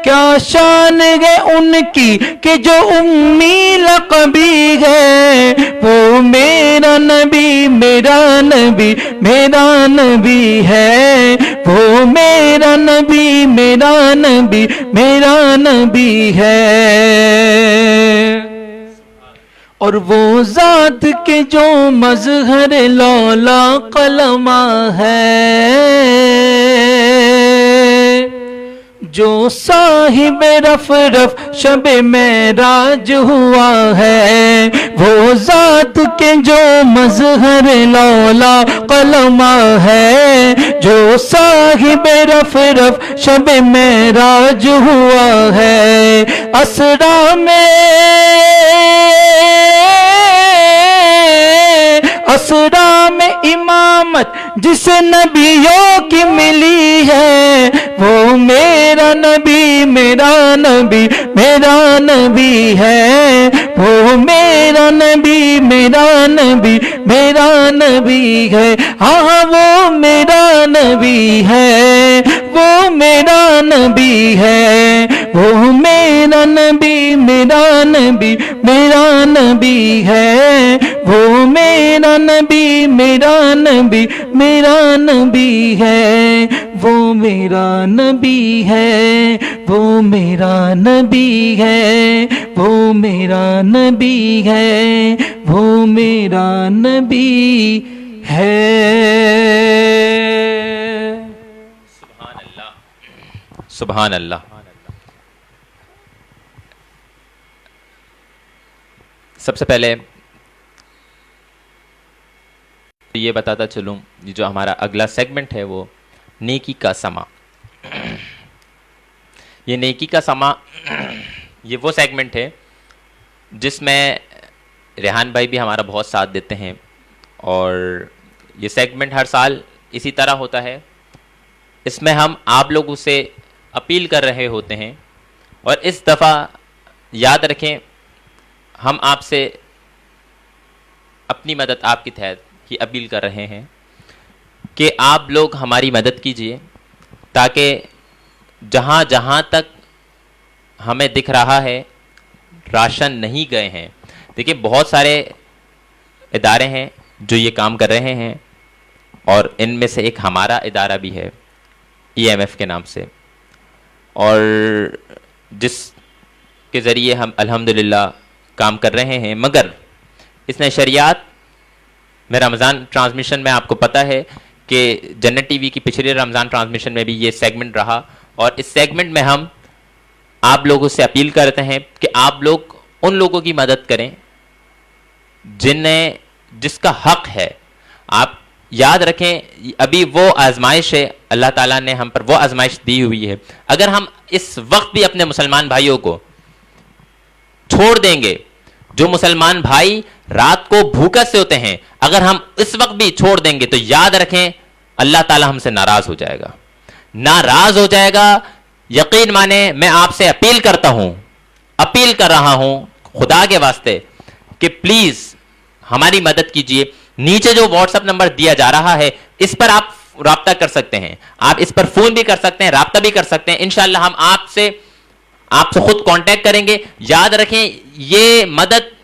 کیا شان ہے ان کی کہ جو امی لقبی ہے، وہ میرا نبی، میرا نبی، میرا نبی ہے، وہ میرا نبی، میرا نبی، میرا نبی ہے۔ اور وہ ذات کے جو مظہر لولا قلمہ ہے، جو صاحب رف رف شب معراج ہوا ہے، وہ ذات کے جو مظہر لولا قلمہ ہے، جو صاحب رف رف شب معراج ہوا ہے، اسرا میں، اسرا میں امامت جس نبیوں کی ملی ہے، وہ میرا نبی، میرا نبی، میرا نبی ہے، وہ میرا نبی، میرا نبی، میرا نبی ہے، ہاں وہ میرا نبی ہے، وہ میرا نبی ہے، وہ میرا نبی، میرا نبی، میرا نبی ہے، وہ میرا نبی، میرا نبی، میرا نبی ہے، وہ میرا نبی ہے، وہ میرا نبی ہے، وہ میرا نبی ہے، وہ میرا نبی ہے۔ سبحان اللہ، سبحان اللہ۔ سب سے پہلے یہ بتاتا چلوں، یہ جو ہمارا اگلا سیگمنٹ ہے وہ نیکی کا سما۔ یہ نیکی کا سما، یہ وہ سیگمنٹ ہے جس میں ریحان بھائی بھی ہمارا بہت ساتھ دیتے ہیں، اور یہ سیگمنٹ ہر سال اسی طرح ہوتا ہے. اس میں ہم آپ لوگوں سے اپیل کر رہے ہوتے ہیں، اور اس دفعہ یاد رکھیں ہم آپ سے اپنی مدد آپ کے تحت ہی اپیل کر رہے ہیں کہ آپ لوگ ہماری مدد کیجئے، تاکہ جہاں جہاں تک ہمیں دکھ رہا ہے راشن نہیں گئے ہیں. دیکھیں بہت سارے ادارے ہیں جو یہ کام کر رہے ہیں، اور ان میں سے ایک ہمارا ادارہ بھی ہے EMF کے نام سے، اور جس کے ذریعے ہم الحمدللہ کام کر رہے ہیں. مگر اس نشریات میں رمضان ٹرانسمیشن میں آپ کو پتہ ہے کہ جنت ٹی وی کی پچھلے رمضان ٹرانسمیشن میں بھی یہ سیگمنٹ رہا، اور اس سیگمنٹ میں ہم آپ لوگوں سے اپیل کرتے ہیں کہ آپ لوگ ان لوگوں کی مدد کریں جس کا حق ہے. آپ یاد رکھیں ابھی وہ آزمائش ہے، اللہ تعالیٰ نے ہم پر وہ آزمائش دی ہوئی ہے. اگر ہم اس وقت بھی اپنے مسلمان بھائیوں کو چھوڑ دیں گے، جو مسلمان بھائی رات کو بھوکا سے ہوتے ہیں، اگر ہم اس وقت بھی چھوڑ دیں گے تو یاد رکھیں اللہ تعالیٰ ہم سے ناراض ہو جائے گا، ناراض ہو جائے گا. یقین مانے میں آپ سے اپیل کرتا ہوں، اپیل کر رہا ہوں خدا کے واسطے کہ پلیز ہماری مدد کیجئے. نیچے جو واٹس ایپ نمبر دیا جا رہا ہے اس پر آپ رابطہ کر سکتے ہیں، آپ اس پر فون بھی کر سکتے ہیں، رابطہ بھی کر سکتے ہیں. انشاءاللہ ہم آپ سے خود کانٹیکٹ کریں گے. یاد رکھیں یہ مدد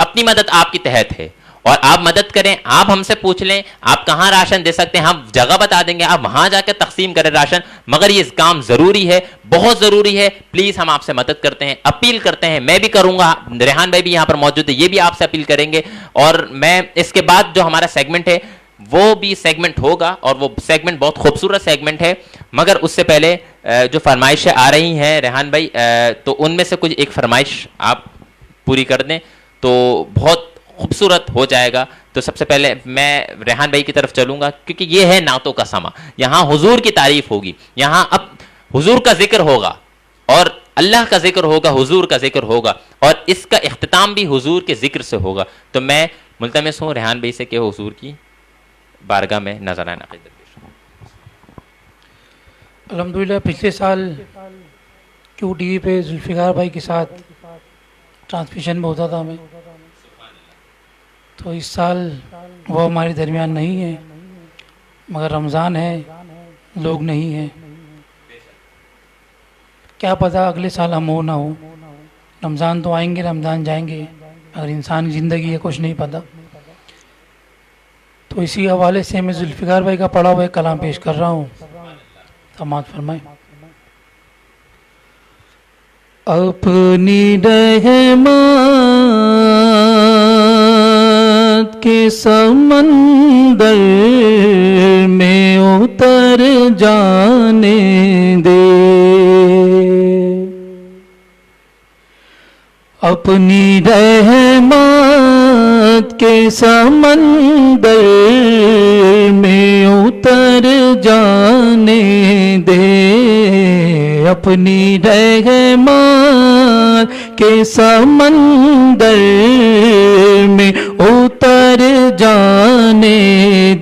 اپنی مدد آپ کی تحت ہے، اور آپ مدد کریں. آپ ہم سے پوچھ لیں آپ کہاں راشن دے سکتے ہیں، ہم جگہ بتا دیں گے، آپ وہاں جا کے تقسیم کریں راشن. مگر یہ کام ضروری ہے، بہت ضروری ہے. پلیز ہم آپ سے مدد کرتے ہیں، اپیل کرتے ہیں. میں بھی کروں گا، ریحان بھائی بھی یہاں پر موجود ہے، یہ بھی آپ سے اپیل کریں گے. اور میں اس کے بعد جو ہمارا سیگمنٹ ہے وہ بھی سیگمنٹ ہوگا، اور وہ سیگمنٹ بہت خوبصورت سیگمنٹ ہے. مگر اس سے پہلے جو فرمائشیں آ رہی ہیں ریحان بھائی، تو ان میں سے کچھ ایک فرمائش آپ پوری کر دیں تو بہت خوبصورت ہو جائے گا. تو سب سے پہلے میں ریحان بھائی کی طرف چلوں گا، کیونکہ یہ ہے نعتوں کا سما. یہاں حضور کی تعریف ہوگی، یہاں اب حضور کا ذکر ہوگا، اور اللہ کا ذکر ہوگا، حضور کا ذکر ہوگا، اور اس کا اختتام بھی حضور کے ذکر سے ہوگا. تو میں ملتمس ہوں ریحان بھائی سے کہ حضور کی بارگاہ میں نظرانہ عقیدت پیش کریں. الحمدللہ پچھلے سال کیو ٹی وی پہ ذوالفقار بھائی کے ساتھ ٹرانسمیشن میں ہوتا تھا ہمیں، تو اس سال وہ ہمارے درمیان نہیں ہے. مگر رمضان ہے، لوگ نہیں ہیں. کیا پتہ اگلے سال ہم ہو نہ ہو. رمضان تو آئیں گے، رمضان جائیں گے، اگر انسان کی زندگی ہے کچھ نہیں پتہ. تو اسی حوالے سے میں ذوالفقار بھائی کا پڑھا ہوا ایک کلام پیش کر رہا ہوں، سماعت فرمائیں. اپنی رحمت کے سمندر میں اتر جانے دے، اپنی رحمت کے سمندر میں اتر جانے دے، اپنی رحمت کے سمندر میں اتر جانے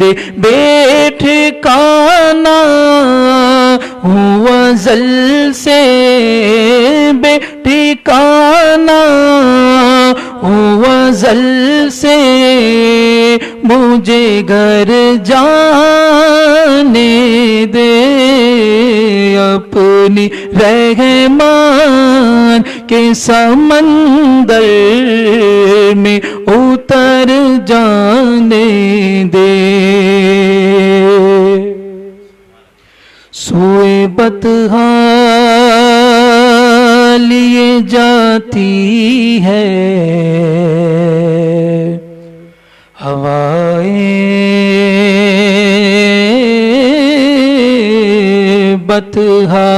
دے. بے ٹھکانہ ہوا زل سے، بے ٹھکانہ ہوا زل سے، مجھے گھر جانے دے. اپنی رحمان کے سمندر میں اتر جانے دے. سوئے بطحا لیے جاتی ہے ہوائیں بطحا،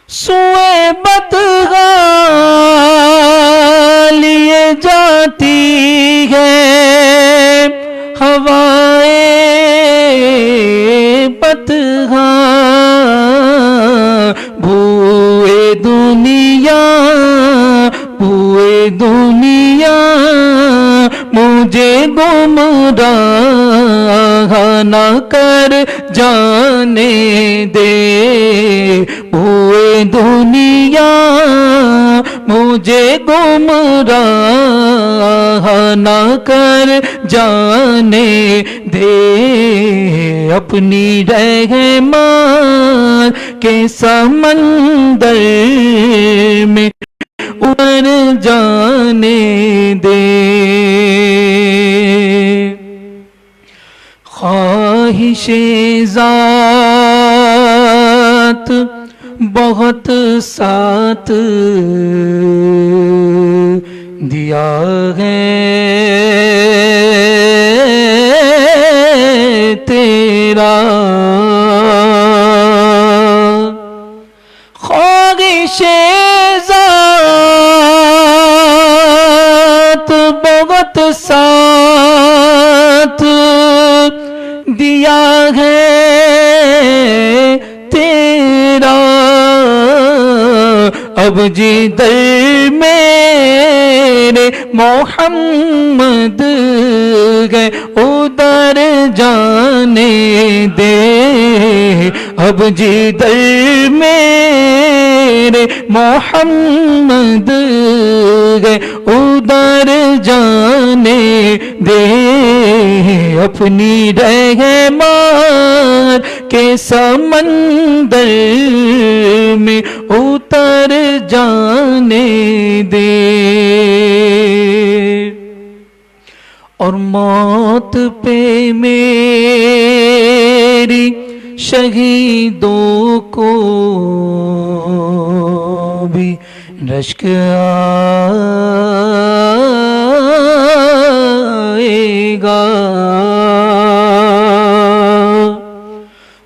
سوئے بطحا لیے جاتی ہے ہوائیں بطحا. بھوئے دنیا گمراہ نہ کر جانے دے، ہوئے دنیا مجھے گمراہ نہ کر جانے دے، اپنی رحمت کے سمندر میں اتر جانے دے۔ خواہش ذات بہت ساتھ دیا ہے تیرا، خواہش ذات بہت ساتھ دیا ہے تیرا، اب جدھر میرے محمد گئے ادھر جانے دے، اب جدھر میرے محمد گئے ادھر جانے دے، اپنی رحمت کے سمندر میں اتر جانے دے۔ اور موت پہ میری شہیدوں کو بھی رشک آئے گا،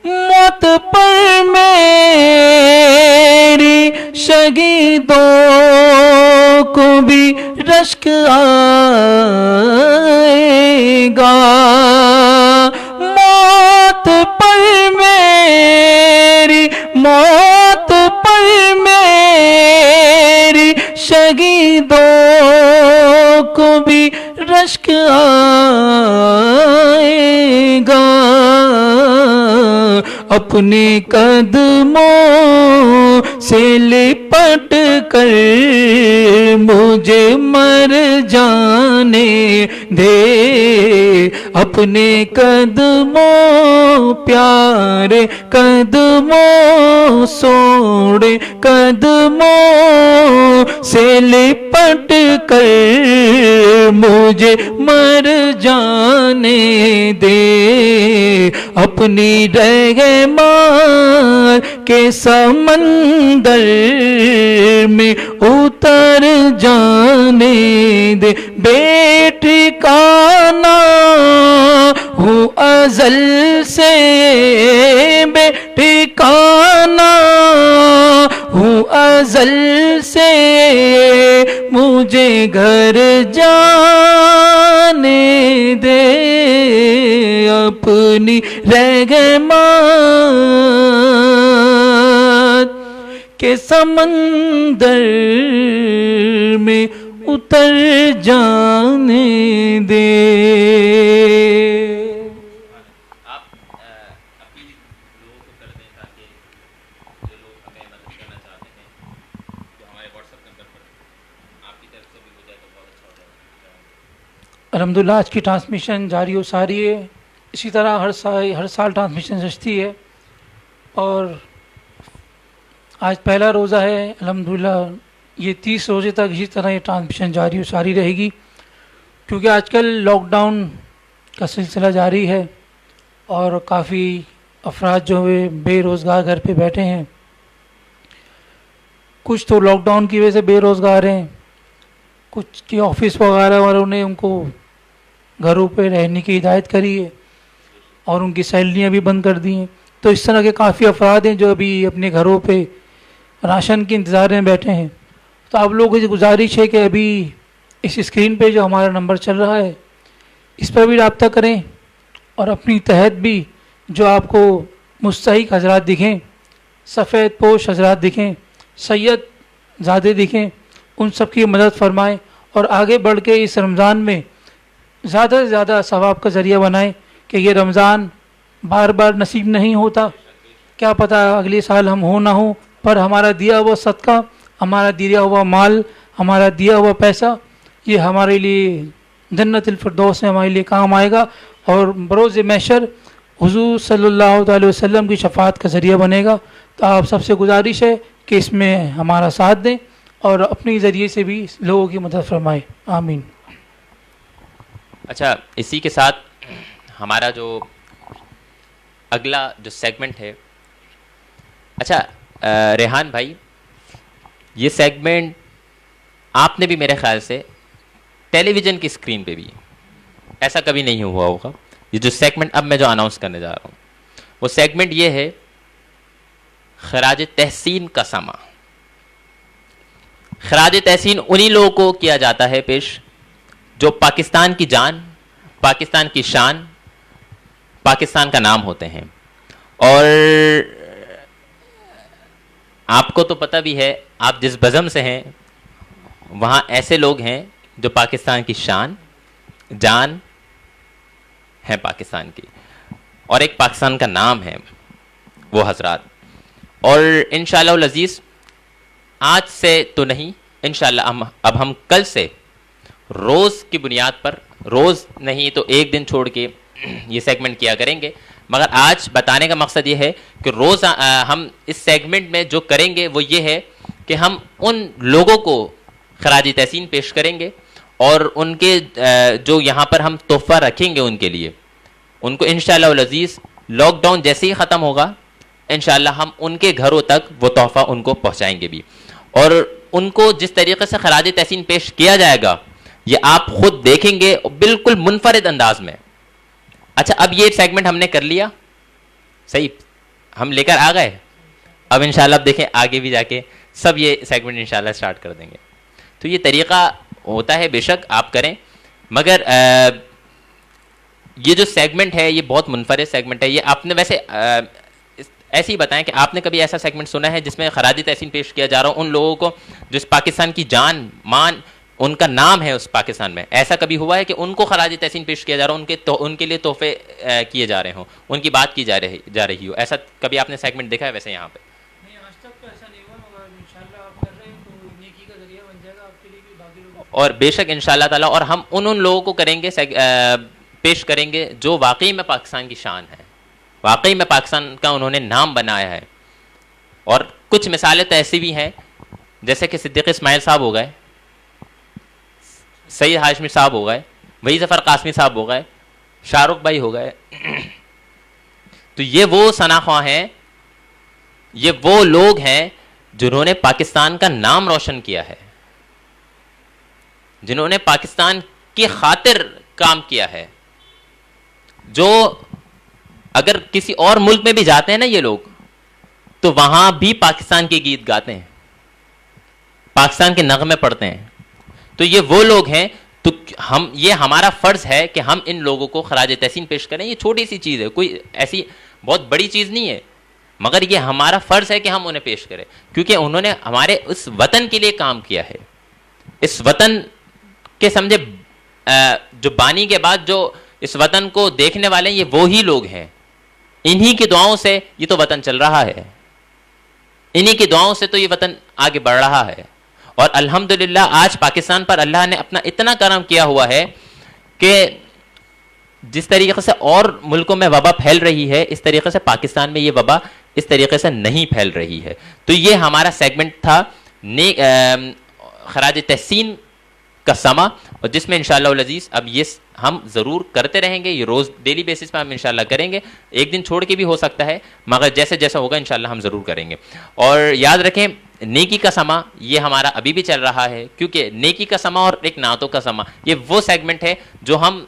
موت پر میری شہیدوں کو بھی رشک آئے گا، موت پر میری، موت پر میری شہیدوں کو بھی رشک آئے گا، اپنے قدموں سے لپٹ کر مجھے مر جانے دے، اپنے قدموں پیارے قدموں سوڑے قدموں سے لپٹ کر مجھے مر جانے دے، اپنی رحمت کے سمندر میں اتر جانے دے، بے ٹھکانہ ہوں ازل سے، بے ٹھکانہ ہوں ازل سے، مجھے گھر جانے دے، اپنی رحمت کے سمندر میں اتر جانے دے۔ آپ اپیل لوگوں کو کر دیں تاکہ جو لوگ ہمیں مدد کرنا چاہتے ہیں جو ہمارے واٹس ایپ نمبر پر آپ کی طرف سے بھی ہو جائے تو بہت اچھا ہو جائے گا۔ الحمدللہ آج کی ٹرانسمیشن جاری و ساری ہے، اسی طرح ہر سال ٹرانسمیشن رچتی ہے، اور آج پہلا روزہ ہے، الحمدللہ یہ 30 روزے تک اسی طرح یہ ٹرانسمیشن جاری و ساری رہے گی، کیونکہ آج کل لاک ڈاؤن کا سلسلہ جاری ہے اور کافی افراد جو ہے بے روزگار گھر پہ بیٹھے ہیں، کچھ تو لاک ڈاؤن کی وجہ سے بے روزگار ہیں، کچھ کی آفس وغیرہ والوں نے ان کو گھروں پہ رہنے کی ہدایت کری ہے اور ان کی سیلریاں بھی بند کر دی ہیں، تو اس طرح کے کافی افراد ہیں جو ابھی اپنے گھروں پہ راشن کے انتظار میں بیٹھے ہیں۔ تو آپ لوگوں سے گزارش ہے کہ ابھی اس اسکرین پہ جو ہمارا نمبر چل رہا ہے اس پر بھی رابطہ کریں، اور اپنی تحت بھی جو آپ کو مستحق حضرات دکھیں، سفید پوش حضرات دکھیں، سید زادے دکھیں، ان سب کی مدد فرمائیں، اور آگے بڑھ کے اس رمضان میں زیادہ سے زیادہ ثواب کا ذریعہ بنائیں کہ یہ رمضان بار بار نصیب نہیں ہوتا، کیا پتہ اگلے سال ہم ہو نہ ہو، پر ہمارا دیا ہوا صدقہ، ہمارا دیا ہوا مال، ہمارا دیا ہوا پیسہ یہ ہمارے لیے جنت الفردوس میں ہمارے لیے کام آئے گا، اور بروز محشر حضور صلی اللہ علیہ وسلم کی شفاعت کا ذریعہ بنے گا۔ تو آپ سب سے گزارش ہے کہ اس میں ہمارا ساتھ دیں اور اپنے ذریعے سے بھی لوگوں کی مدد فرمائیں، آمین۔ اچھا، اسی کے ساتھ ہمارا جو اگلا جو سیگمنٹ ہے، اچھا ریحان بھائی، یہ سیگمنٹ آپ نے بھی میرے خیال سے ٹیلی ویژن کی اسکرین پہ بھی ایسا کبھی نہیں ہوا ہوگا۔ یہ جو سیگمنٹ اب میں جو اناؤنس کرنے جا رہا ہوں وہ سیگمنٹ یہ ہے خراج تحسین کا سما۔ خراج تحسین انہی لوگوں کو کیا جاتا ہے پیش جو پاکستان کی جان، پاکستان کی شان، پاکستان کا نام ہوتے ہیں۔ اور آپ کو تو پتہ بھی ہے، آپ جس بزم سے ہیں وہاں ایسے لوگ ہیں جو پاکستان کی شان، جان ہے پاکستان کی، اور ایک پاکستان کا نام ہے وہ حضرات۔ اور انشاءاللہ العزیز آج سے تو نہیں، انشاءاللہ اب ہم کل سے روز کی بنیاد پر، روز نہیں تو ایک دن چھوڑ کے یہ سیگمنٹ کیا کریں گے، مگر آج بتانے کا مقصد یہ ہے کہ روز ہم اس سیگمنٹ میں جو کریں گے وہ یہ ہے کہ ہم ان لوگوں کو خراج تحسین پیش کریں گے، اور ان کے جو یہاں پر ہم تحفہ رکھیں گے ان کے لیے، ان کو انشاءاللہ العزیز لاک ڈاؤن جیسے ہی ختم ہوگا انشاءاللہ ہم ان کے گھروں تک وہ تحفہ ان کو پہنچائیں گے بھی، اور ان کو جس طریقے سے خراج تحسین پیش کیا جائے گا یہ آپ خود دیکھیں گے بالکل منفرد انداز میں۔ اچھا، اب یہ سیگمنٹ ہم نے کر لیا، صحیح ہم لے کر آ گئے، اب انشاءاللہ اب دیکھیں آگے بھی جا کے سب یہ سیگمنٹ انشاءاللہ سٹارٹ کر دیں گے۔ تو یہ طریقہ ہوتا ہے، بے شک آپ کریں، مگر یہ جو سیگمنٹ ہے یہ بہت منفرد سیگمنٹ ہے۔ یہ آپ نے ویسے ایسے ہی بتائیں کہ آپ نے کبھی ایسا سیگمنٹ سنا ہے جس میں خراج تحسین پیش کیا جا رہا ہو ان لوگوں کو جس پاکستان کی جان، مان، ان کا نام ہے اس پاکستان میں؟ ایسا کبھی ہوا ہے کہ ان کو خراج تحسین پیش کیا جا رہا ہو، ان کے لیے تحفے کیے جا رہے ہوں، ان کی بات کی جا رہی ہو؟ ایسا کبھی آپ نے سیگمنٹ دیکھا ہے ویسے یہاں پہ؟ نہیں، آج تک تو ایسا نہیں ہوا، مگر انشاءاللہ آپ کر رہے ہیں تو نیکی کا ذریعہ بن جائے گا آپ کے لیے بھی، باقی لوگ۔ اور بے شک انشاءاللہ تعالیٰ، اور ہم ان لوگوں کو کریں گے پیش کریں گے جو واقعی میں پاکستان کی شان ہے، واقعی میں پاکستان کا انہوں نے نام بنایا ہے۔ اور کچھ مثالیں تو ایسی بھی ہیں جیسے کہ صدیق اسماعیل صاحب ہو گئے، سید ہاشمی صاحب ہو گئے، وحید ظفر قاسمی صاحب ہو گئے، شاہ رخ بھائی ہو گئے۔ تو یہ وہ ثناخواں ہیں، یہ وہ لوگ ہیں جنہوں نے پاکستان کا نام روشن کیا ہے، جنہوں نے پاکستان کی خاطر کام کیا ہے، جو اگر کسی اور ملک میں بھی جاتے ہیں نا یہ لوگ تو وہاں بھی پاکستان کے گیت گاتے ہیں، پاکستان کے نغمے پڑھتے ہیں۔ تو یہ وہ لوگ ہیں، تو یہ ہمارا فرض ہے کہ ہم ان لوگوں کو خراج تحسین پیش کریں۔ یہ چھوٹی سی چیز ہے، کوئی ایسی بہت بڑی چیز نہیں ہے، مگر یہ ہمارا فرض ہے کہ ہم انہیں پیش کریں، کیونکہ انہوں نے ہمارے اس وطن کے لیے کام کیا ہے۔ اس وطن کے سمجھے جو بانی کے بعد جو اس وطن کو دیکھنے والے ہیں یہ وہی لوگ ہیں، انہی کی دعاؤں سے یہ تو وطن چل رہا ہے، انہی کی دعاؤں سے تو یہ وطن آگے بڑھ رہا ہے۔ اور الحمدللہ آج پاکستان پر اللہ نے اپنا اتنا کرم کیا ہوا ہے کہ جس طریقے سے اور ملکوں میں وبا پھیل رہی ہے اس طریقے سے پاکستان میں یہ وبا اس طریقے سے نہیں پھیل رہی ہے۔ تو یہ ہمارا سیگمنٹ تھا خراج تحسین کا سما، اور جس میں انشاءاللہ العزیز اب یہ ہم ضرور کرتے رہیں گے، یہ روز ڈیلی بیسس پہ ہم انشاءاللہ کریں گے، ایک دن چھوڑ کے بھی ہو سکتا ہے، مگر جیسے جیسا ہوگا انشاءاللہ ہم ضرور کریں گے۔ اور یاد رکھیں نیکی کا سما یہ ہمارا ابھی بھی چل رہا ہے، کیونکہ نیکی کا سما اور ایک نعتوں کا سما یہ وہ سیگمنٹ ہے جو ہم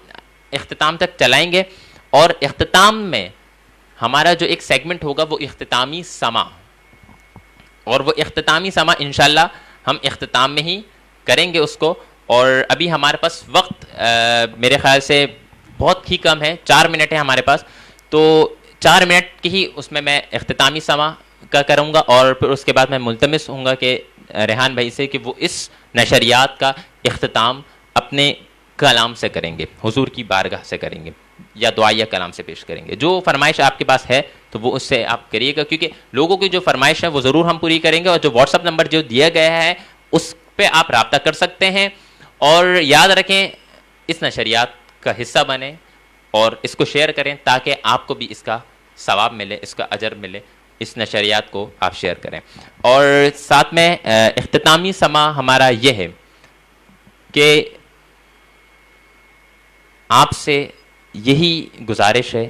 اختتام تک چلائیں گے، اور اختتام میں ہمارا جو ایک سیگمنٹ ہوگا وہ اختتامی سما، اور وہ اختتامی سما انشاءاللہ ہم اختتام میں ہی کریں گے اس کو۔ اور ابھی ہمارے پاس وقت میرے خیال سے بہت ہی کم ہے، 4 منٹ ہے ہمارے پاس، تو 4 منٹ کی ہی اس میں اختتامی سما کا کروں گا، اور پھر اس کے بعد میں ملتمس ہوں گا کہ ریحان بھائی سے کہ وہ اس نشریات کا اختتام اپنے کلام سے کریں گے, حضور کی بارگاہ سے کریں گے, یا دعائیہ کلام سے پیش کریں گے. جو فرمائش آپ کے پاس ہے تو وہ اس سے آپ کریے گا, کیونکہ لوگوں کی جو فرمائش ہے وہ ضرور ہم پوری کریں گے. اور جو واٹس ایپ نمبر جو دیا گیا ہے اس پہ آپ رابطہ کر سکتے ہیں. اور یاد رکھیں اس نشریات کا حصہ بنیں اور اس کو شیئر کریں تاکہ آپ کو بھی اس کا ثواب ملے, اس کا اجر ملے. اس نشریات کو آپ شیئر کریں. اور ساتھ میں اختتامی سما ہمارا یہ ہے کہ آپ سے یہی گزارش ہے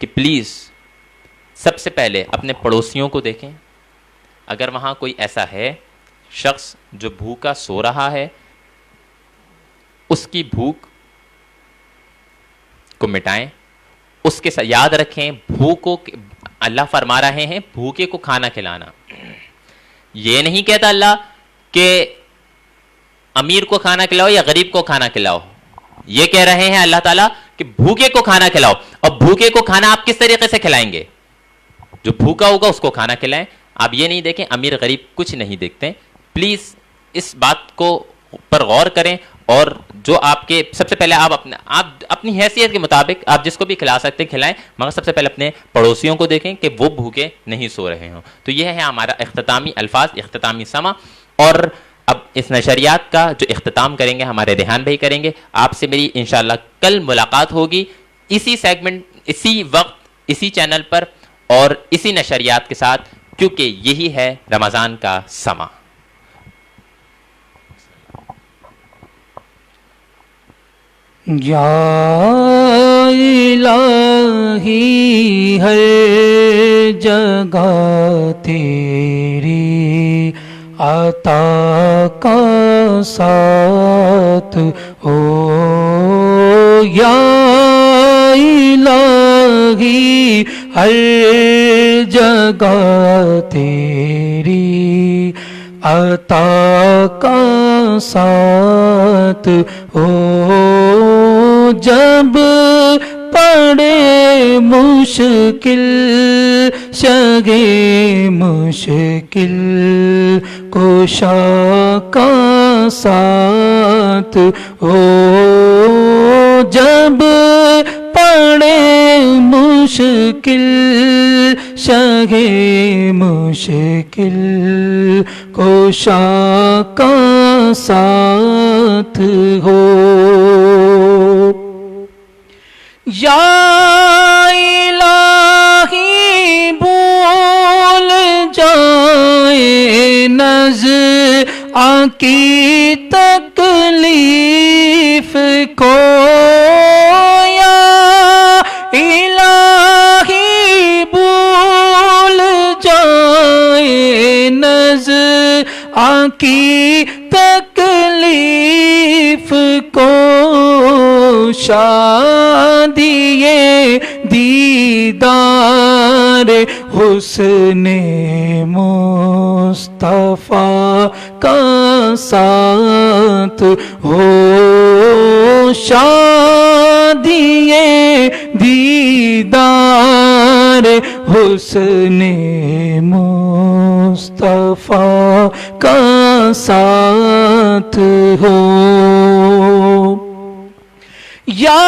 کہ پلیز سب سے پہلے اپنے پڑوسیوں کو دیکھیں. اگر وہاں کوئی ایسا ہے شخص جو بھوکا سو رہا ہے, اس کی بھوک کو مٹائیں. اس کے ساتھ یاد رکھیں بھوکوں, اللہ فرما رہے ہیں بھوکے کو کھانا کھلانا. یہ نہیں کہتا اللہ کہ امیر کو کھانا کھلاؤ یا غریب کو کھانا کھلاؤ. یہ کہہ رہے ہیں اللہ تعالیٰ کہ بھوکے کو کھانا کھلاؤ. اور بھوکے کو کھانا آپ کس طریقے سے کھلائیں گے؟ جو بھوکا ہوگا اس کو کھانا کھلائیں. آپ یہ نہیں دیکھیں امیر غریب کچھ نہیں دیکھتے. پلیز اس بات کو پر غور کریں. اور جو آپ کے سب سے پہلے آپ اپنی حیثیت کے مطابق آپ جس کو بھی کھلا سکتے ہیں کھلائیں, مگر سب سے پہلے اپنے پڑوسیوں کو دیکھیں کہ وہ بھوکے نہیں سو رہے ہوں. تو یہ ہے ہمارا اختتامی الفاظ, اختتامی سما. اور اب اس نشریات کا جو اختتام کریں گے ہمارے ریحان بھائی کریں گے. آپ سے میری انشاءاللہ کل ملاقات ہوگی اسی سیگمنٹ, اسی وقت, اسی چینل پر اور اسی نشریات کے ساتھ, کیونکہ یہی ہے رمضان کا سما. یا الہی ہر جگہ تیری عطا کا ساتھ ہو. یا الہی ہر جگہ تیری عطا کا ساتھ ہو. جب پڑے مشکل شگے مشکل کوشا کا ساتھ ہو. جب پڑے مشکل شگے مشکل کوشا کا ساتھ ہو. یا الہی بھول جائے نزع کی تکلیف کو. یا الہی بھول جائے نزع کی تکلیف کو. شادیے دیدار حسن مصطفیٰ کا ساتھ ہو. شادیے دیدار حسن مصطفیٰ کا ساتھ ہو. یا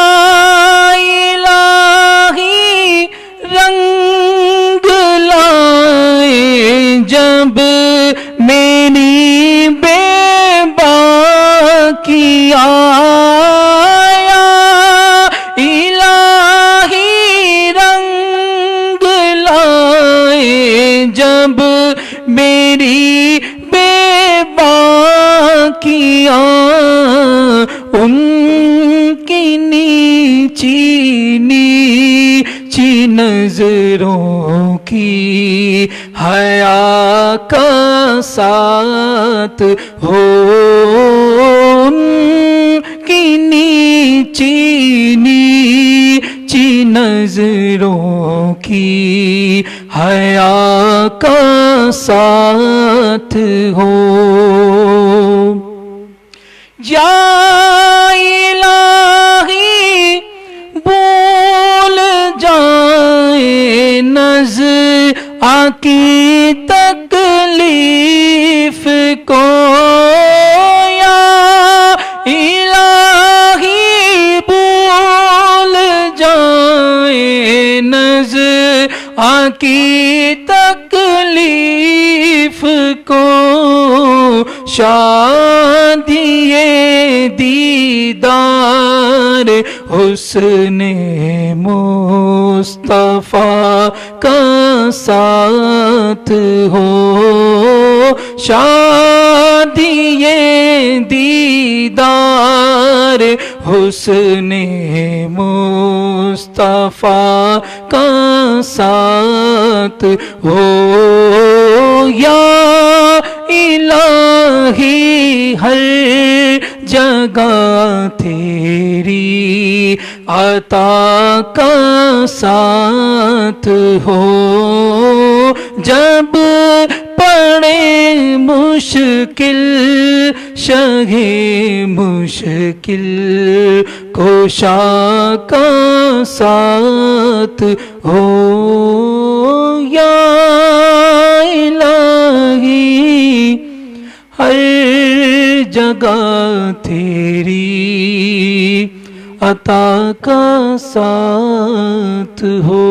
الہی رنگ لائے جب میری بے باکی آیا. الہی رنگ لائے جب میری بے باکی آیا. ان کی نیچی نیچی نظروں کی حیا کا ساتھ ہو. ان کی نیچی نیچی نظروں کی حیا کا ساتھ ہو. یا الہی بھول جائے نزع کی تکلیف کو. یا الہی کی تکلیف کو شادی دیدار حسن مصطفیٰ کا ساتھ ہو، شادی دیدار حسن مصطفیٰ کا ساتھ ہو، یا الہی ہر جگہ تیری عطا کا ساتھ ہو، جب پڑے مشکل شہ مشکل کوشا کا ساتھ ہو، یا الہی ہر جگہ تیری عطا کا ساتھ ہو۔